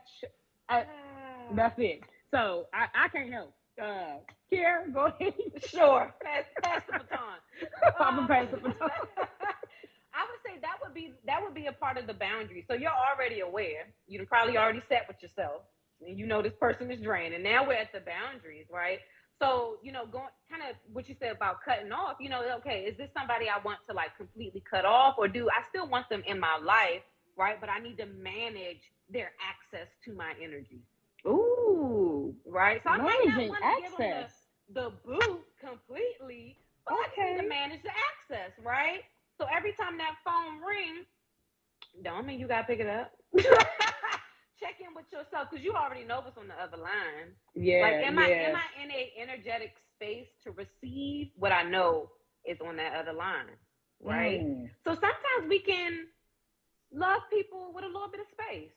Uh, that's it. So I can't help. Kierrah, go ahead. Sure. Pass the baton. I'm gonna Um, pass the baton. I would say that would be a part of the boundary. So you're already aware. You probably already set with yourself. and you know this person is drained. And now we're at the boundaries, right? So, going kind of what you said about cutting off, okay, is this somebody I want to like completely cut off, or do I still want them in my life, right? But I need to manage their access to my energy. Ooh, right? So I might not managing want to give them access. the boot completely, but I just need to Okay. manage the access, right? So every time that phone rings, don't mean you gotta pick it up. Check in with yourself because you already know what's on the other line. Like, Yeah, am I yeah. am I in a energetic space to receive what I know is on that other line, right? Mm, So sometimes we can love people with a little bit of space.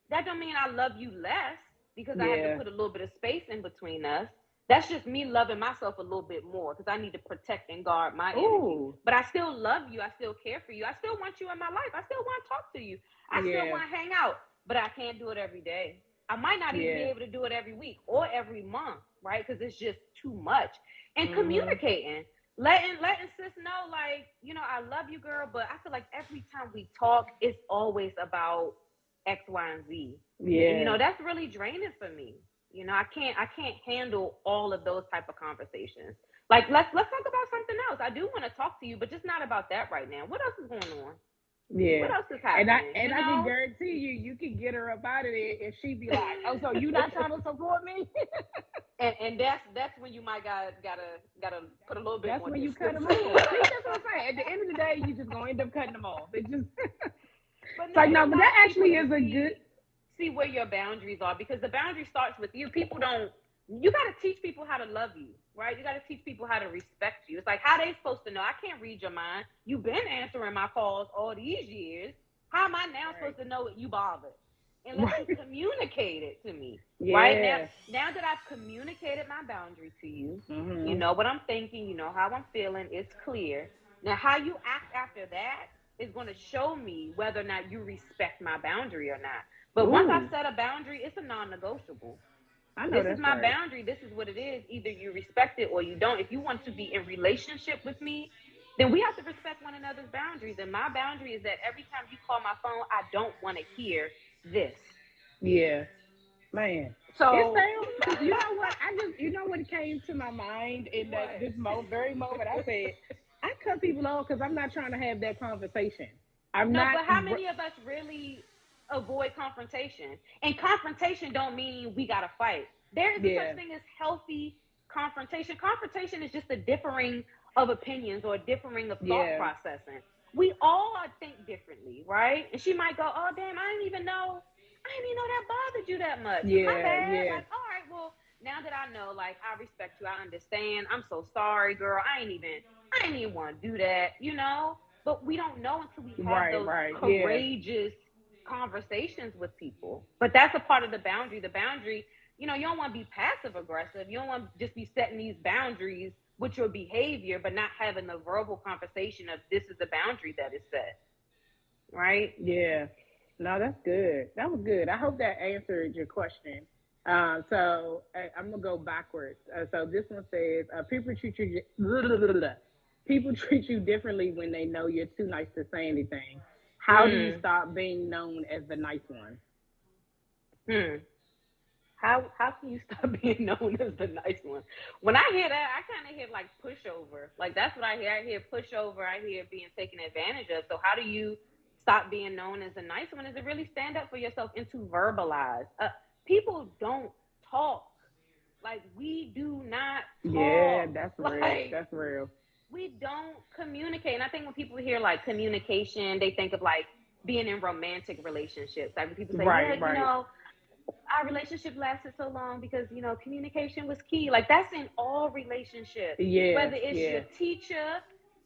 That don't mean I love you less because I have to yeah. put a little bit of space in between us. That's just me loving myself a little bit more because I need to protect and guard my energy. Ooh, But I still love you. I still care for you. I still want you in my life. I still want to talk to you. I still yeah, want to hang out. But I can't do it every day. I might not even be yeah. able to do it every week or every month, right? Because it's just too much. And Mhm. communicating, letting sis know, like, I love you, girl, but I feel like every time we talk, it's always about X, Y, and Z. And Yeah. that's really draining for me. I can't handle all of those type of conversations. Like, let's talk about something else. I do want to talk to you, but just not about that right now. What else is going on? Yeah. What else is And I happening? and I can guarantee you, you can get her up out of there if she be like, "Oh, so you not trying to support me?" And that's when you might gotta put a little bit That's more when you cut distance. them off. See, that's what I'm saying. At the end of the day, you just gonna end up cutting them off. It just But it's no, like it no, but that allows people actually to is a good. see where your boundaries are because the boundary starts with you. People don't. You got to teach people how to love you, right? You got to teach people how to respect you. It's like how they supposed to know. I can't read your mind. You've been answering my calls all these years. How am I now Right. supposed to know that you bothered? Unless you Right. communicate it to me, right? Now, Yeah. now that I've communicated my boundary to you, you Mhm. know what I'm thinking. You know how I'm feeling. It's clear. Now, how you act after that is going to show me whether or not you respect my boundary or not. But once I Ooh, set a boundary, it's a non-negotiable. I know This is that's my right. boundary. This is what it is. Either you respect it or you don't. If you want to be in relationship with me, then we have to respect one another's boundaries. And my boundary is that every time you call my phone, I don't want to hear this. Yeah, man. It So, sounds. You know what? I just. You know what came to my mind in that what? this very moment. I said, I cut people off because I'm not trying to have that conversation. I'm No, not. but how many of us really avoid confrontation? And confrontation don't mean we gotta fight. There is a such Yeah. thing as healthy confrontation. Confrontation is just a differing of opinions or a differing of thought Yeah. processing. We all think differently, right? And she might go, "Oh damn, I didn't even know that bothered you that much. My Yeah. bad." Yeah. Like, all right, well, now that I know, like, I respect you, I understand. I'm so sorry, girl. I ain't even want to do that. But we don't know until we have Right. those Right. Yeah. courageous conversations with people. But that's a part of the boundary. The boundary, you don't want to be passive aggressive. You don't want to just be setting these boundaries with your behavior, but not having the verbal conversation of this is the boundary that is set, right? Yeah. No, that's good. That was good. I hope that answered your question. I'm gonna go backwards. So this one says, people treat you differently when they know you're too nice to say anything. How do you Hmm. stop being known as the nice one? Hmm. How can you stop being known as the nice one? When I hear that, I kind of hear like pushover. Like that's what I hear. I hear pushover. I hear being taken advantage of. So how do you stop being known as the nice one? Is to really stand up for yourself and to verbalize. People don't talk. Like we do not Yeah, talk. that's real. Like That's real. we don't communicate. And I think when people hear like communication, they think of like being in romantic relationships. Like when people say, yeah, Right, right. our relationship lasted so long because communication was key. Like that's in all relationships, Yeah, whether it's your yeah, teacher,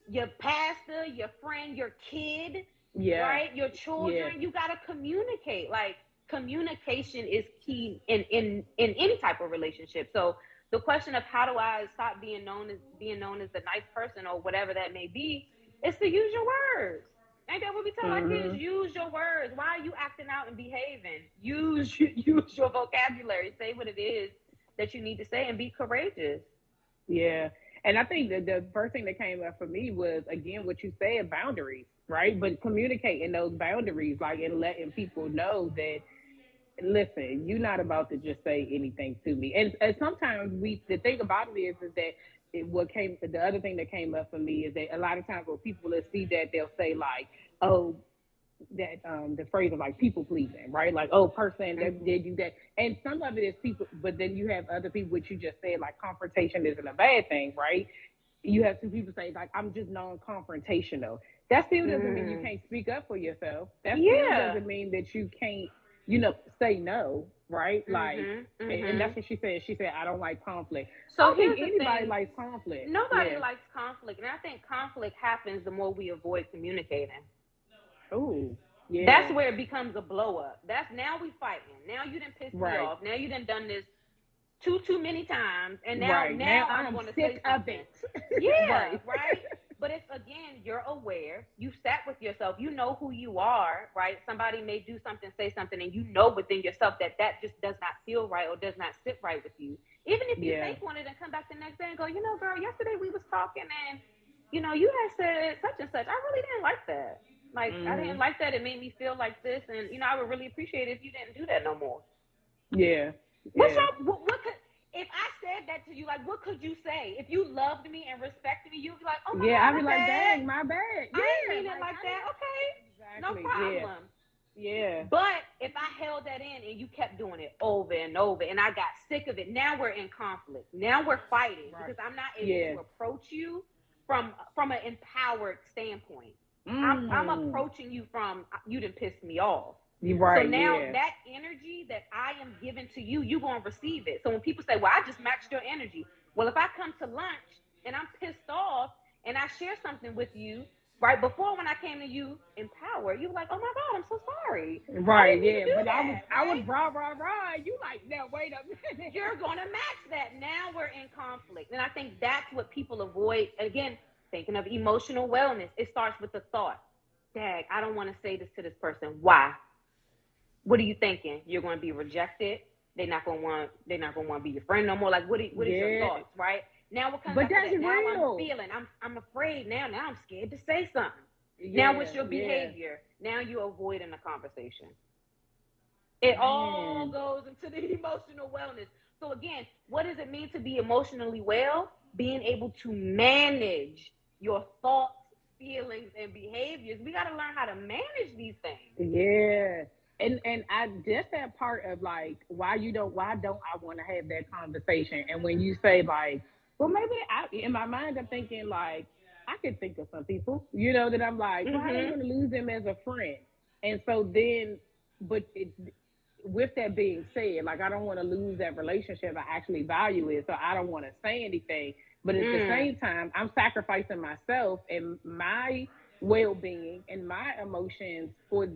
your pastor, your friend, your kid, yeah, right, your yeah. children. You got to communicate. Like communication is key in any type of relationship. So the question of how do I stop being known as the nice person or whatever that may be, is to use your words. Ain't that what we tell our kids? Mhm. Use your words. Why are you acting out and behaving? Use your vocabulary. Say what it is that you need to say and be courageous. Yeah. And I think that the first thing that came up for me was again what you said, boundaries, right? But communicating those boundaries, like and letting people know that listen, you're not about to just say anything to me. And sometimes the thing about it is that the other thing that came up for me is that a lot of times when people will see that, they'll say like, oh, that the phrase of like people pleasing, right? Like, oh, person that did you that, and some of it is people, but then you have other people, which you just said, like confrontation isn't a bad thing, right? You have two people say like, I'm just non-confrontational. That still doesn't mean you can't speak up for yourself. That still Yeah. doesn't mean that you can't, say no, right? Like, and that's what she said. She said, I don't like conflict. I So don't think here's the anybody thing. likes conflict. Nobody Yeah. likes conflict, and I think conflict happens the more we avoid communicating. Oh, That's yeah. where it becomes a blow up. That's now we fighting. Now you done pissed me Right. off. Now you done this too many times, and now Right. Now I'm I'm going to say sick of something. it. Yeah, Right. right. But it's again, you're aware. You sat with yourself. You know who you are, right? Somebody may do something, say something, and you know within yourself that just does not feel right or does not sit right with you. Even if you Yeah. think on it and come back the next day and go, girl, yesterday we was talking and you had said such and such. I really didn't like that. Like I didn't Mhm. like that. It made me feel like this, and I would really appreciate it if you didn't do that no more. Yeah. What's Yeah. your what could if I said that to you, like what could you say? If you loved me and respected me, you'd be like, oh my Yeah. God, I'd be my like, bad. dang, my bad. I ain't Yeah. mean it Like like how did that. Okay, I no exactly? Yeah. problem. Yeah. But if I held that in and you kept doing it over and over and I got sick of it, now we're in conflict. Now we're fighting Right. because I'm not able Yeah. to approach you from an empowered standpoint. I'm Mm. approaching you from you done pissed me off. You So right. now Yeah. that energy that I am giving to you, you're gonna receive it. So when people say, well, I just matched your energy. Well, if I come to lunch and I'm pissed off and I share something with you, right before when I came to you empowered, you were like, oh my God, I'm so sorry. I Right. didn't mean to Yeah. do But that, I was right? rah rah rah. You like now? Wait a minute. You're gonna match that. Now we're in conflict. And I think that's what people avoid. Again, thinking of emotional wellness, it starts with the thought. Dag, I don't want to say this to this person. Why? What are you thinking? You're going to be rejected. They're not going to want to be your friend no more. Like what is your Yeah. thoughts, right? Now what comes But after that's that? Now I'm real. feeling, I'm afraid now. Now I'm scared to say something. Now Yeah. what's your Yeah. behavior? Now you're avoiding the conversation. It all Man. goes into the emotional wellness. So again, what does it mean to be emotionally well? Being able to manage your thoughts, feelings, and behaviors. We got to learn how to manage these things. Yeah. And I just that part of like why don't I want to have that conversation? And when you say like, well maybe in my mind I'm thinking like I could think of some people, that I'm like, well I don't Mm-hmm. want to lose them as a friend. And so then but with that being said, like I don't want to lose that relationship. I actually value it, so I don't want to say anything. But at the Mm. same time, I'm sacrificing myself and my well-being and my emotions for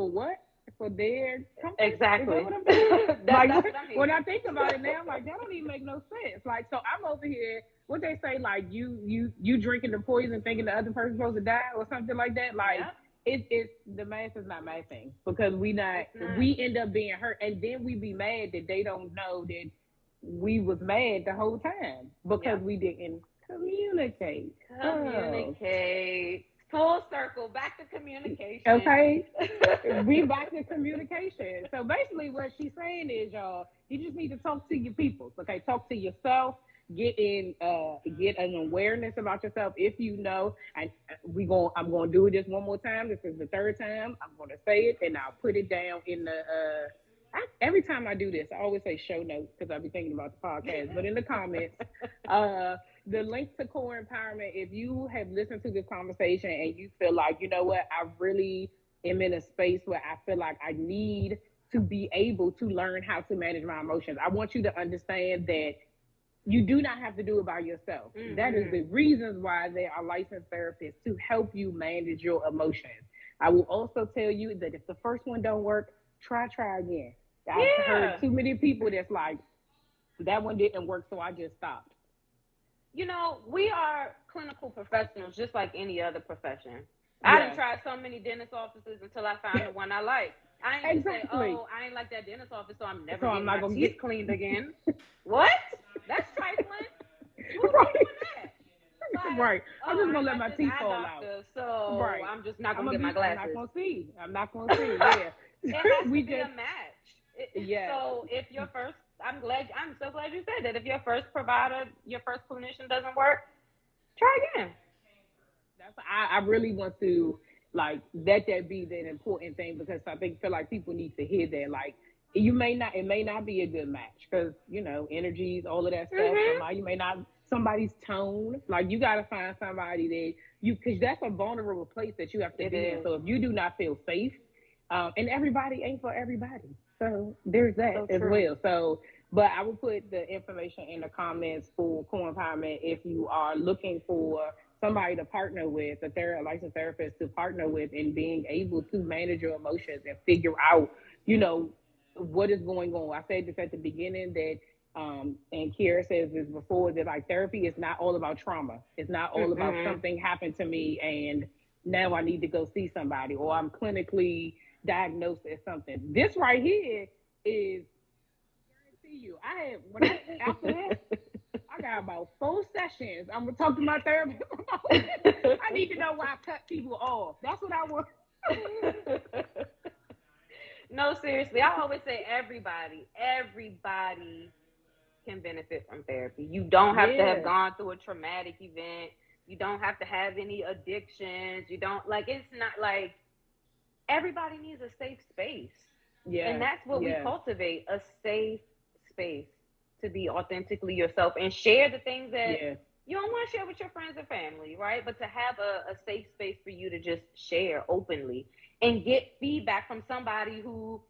what? For their comfort? Is that Exactly. what I'm saying? that's Like that's what I'm when hearing. I think about it now, I'm like that don't even make no sense. Like so, I'm over here. What they say, like you drinking the poison, thinking the other person's supposed to die or something like that. Like Yep. it's the math is not mathing because It's not. we end up being hurt and then we be mad that they don't know that we was mad the whole time because Yep. we didn't communicate. Oh, Communicate. Full circle. Back to communication. okay. We back to communication. So basically, what she's saying is, y'all, you just need to talk to your people. Okay, talk to yourself. Get an awareness about yourself. If you know, and I'm gonna do this one more time. This is the third time. I'm gonna say it, and I'll put it down in the. Every time I do this, I always say show notes because I'll be thinking about the podcast. But in the comments, the link to core empowerment. If you have listened to this conversation and you feel like, you know what, I really am in a space where I feel like I need to be able to learn how to manage my emotions. I want you to understand that you do not have to do it by yourself. Mm-hmm. That is the reasons why there are licensed therapists to help you manage your emotions. I will also tell you that if the first one don't work, try again. I've heard Yeah. too many people that's like, that one didn't work, so I just stopped. We are clinical professionals just like any other profession. I done Yeah, tried so many dentist offices until I found the one I like. I ain't just say, exactly. oh, I ain't like that dentist office, so I'm never So I'm getting not my gonna teeth get cleaned again. What? That's trifling. Who's right, doing that? Like, right. I'm oh, just I gonna ain't let like my this teeth eye fall out. doctor, so Right. I'm just not gonna get my I'm not glasses. gonna see. I'm not gonna see. It Yeah. has to We be a just match. Yes. So if your first, I'm so glad you said that. If your first provider, your first clinician doesn't work, try again. That's I really want to like let that be the important thing because I think feel like people need to hear that. Like it may not be a good match because energies, all of that stuff. Mhm. Somebody you may not somebody's tone. Like you got to find somebody that you because that's a vulnerable place that you have to It be in. is So if you do not feel safe, and everybody ain't for everybody. So there's that so as true. well. So but I will put the information in the comments for Core Empowerment if you are looking for somebody to partner with, a licensed therapist to partner with, and being able to manage your emotions and figure out, you know, what is going on. I said this at the beginning that, and Kierrah says this before that like therapy is not all about trauma. It's not all about Mm-mm. something happened to me and now I need to go see somebody or I'm clinically diagnosed as something. This right here is guarantee you. I have when I after this I got about 4 sessions. I'm gonna talk to my therapist. I need to know why I cut people off. That's what I want. No, seriously, I always say everybody can benefit from therapy. You don't have to have Yeah, gone through a traumatic event. You don't have to have any addictions. You don't like it's not like everybody needs a safe space. And yes, that's what we yes, cultivate, a safe space to be authentically yourself and share the things that yes, you don't want to share with your friends and family, right? But to have a safe space for you to just share openly and get feedback from somebody who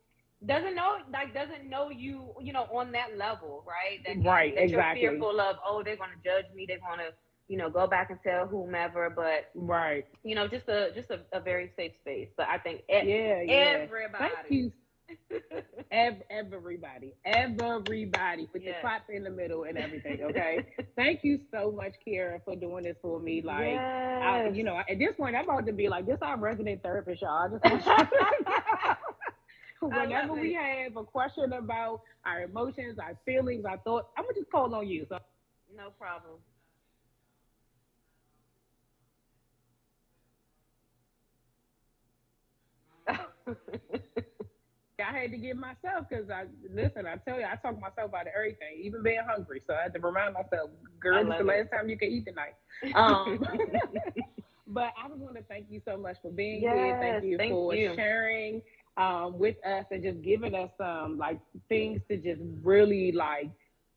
doesn't know you, on that level, right? right, That you're exactly, fearful of, oh, they're gonna judge me, they're gonna, go back and tell whomever, but right. just a very safe space. But I think Yeah, yeah. Thank everybody. you, everybody, with the Yes. claps in the middle and everything. Okay, thank you so much, Kierrah, for doing this for me. Like, Yes. at this point, I'm about to be like, this our resident therapist, y'all. I just want you I love whenever we it. have a question about our emotions, our feelings, our thoughts, I'm gonna just call on you. So No problem. I had to get myself because I listen. I tell you, I talk myself about everything, even being hungry. So I had to remind myself, I girl, this is the love it. last time you can eat tonight. Um, but I just want to thank you so much for being here. Thank Yes. you Thank for you. sharing with us and just giving us some like things to just really like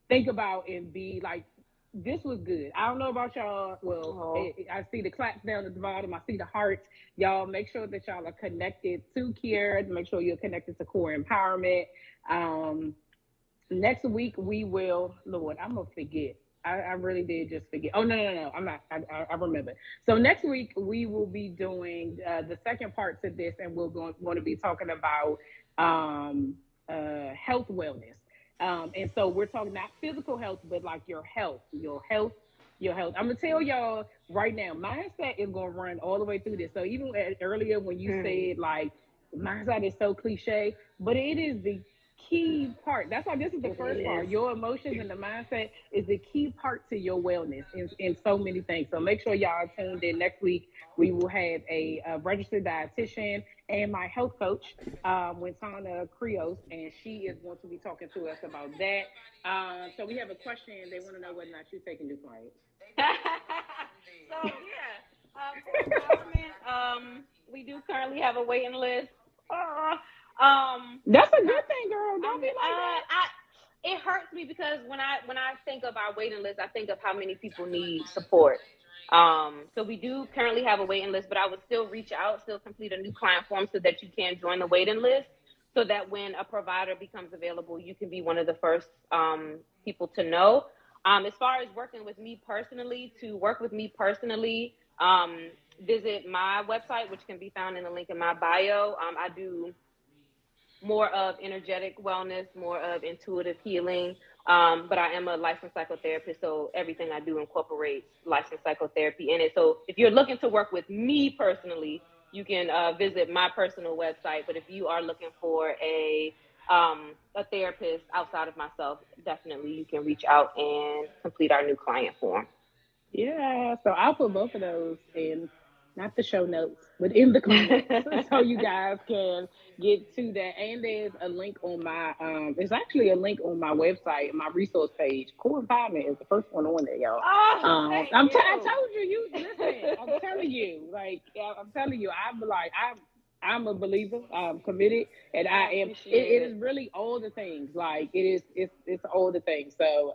think about and be like. This was good. I don't know about y'all. Well, Oh, I see the claps down at the bottom. I see the hearts. Y'all make sure that y'all are connected to Kierrah. Make sure you're connected to Core Empowerment. Um, Next week we will. Lord, I'm gonna forget. I really did just forget. Oh no! I'm not. I remember. So next week we will be doing the second part to this, and we're going to be talking about health wellness. And so we're talking not physical health, but like your health. I'm gonna tell y'all right now, mindset is gonna run all the way through this. So even earlier when you hmm. said like mindset is so cliche, but it is the key part. That's why this is the It first is. part. Your emotions and the mindset is the key part to your wellness in so many things. So make sure y'all are tuned in. Next week, we will have a registered dietitian and my health coach, Wintana Krios, and she is going to be talking to us about that. So we have a question. They want to know whether or not you're taking this right. So yeah, core empowerment. We do currently have a waiting list. Uh, That's a good thing, girl. I'm Don't be like that. I it hurts me because when I think of our waiting list, I think of how many people need support. So we do currently have a waiting list, but I would still reach out, still complete a new client form so that you can join the waiting list, so that when a provider becomes available, you can be one of the first people to know. As far as working with me personally, to work with me personally, visit my website, which can be found in the link in my bio. I do more of energetic wellness, more of intuitive healing. But I am a licensed psychotherapist, so everything I do incorporates licensed psychotherapy in it. So if you're looking to work with me personally, you can visit my personal website. But if you are looking for a therapist outside of myself, definitely you can reach out and complete our new client form. Yeah, so I'll put both of those in. not the show notes, but in the comments, so you guys can get to that. And there's a link on my there's actually a link on my website, my resource page. Core Empowerment is the first one on there, y'all. Oh, I told you, you listen. I'm telling you, I'm telling you, I'm a believer. I'm committed, and I am. It is really all the things. Like it is. It's all the things. So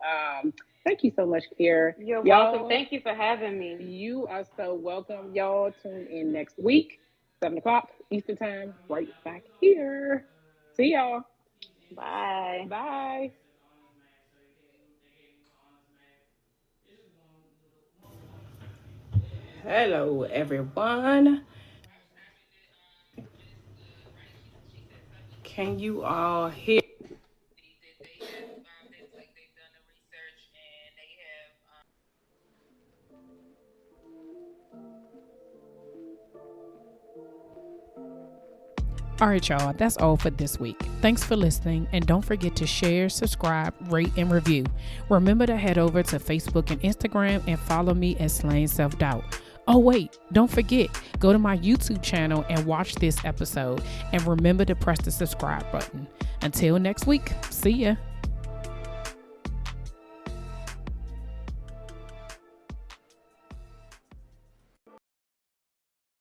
thank you so much, Kierrah. You're welcome. Thank you for having me. You are so welcome. Y'all tune in next week, 7 o'clock Eastern time, right back here. See y'all. Bye. Bye. Hello, everyone. Can you all hear? All right, y'all, that's all for this week. Thanks for listening, and don't forget to share, subscribe, rate, and review. Remember to head over to Facebook and Instagram and follow me at Slaying Self Doubt. Oh, wait, don't forget, go to my YouTube channel and watch this episode, and remember to press the subscribe button. Until next week, see ya.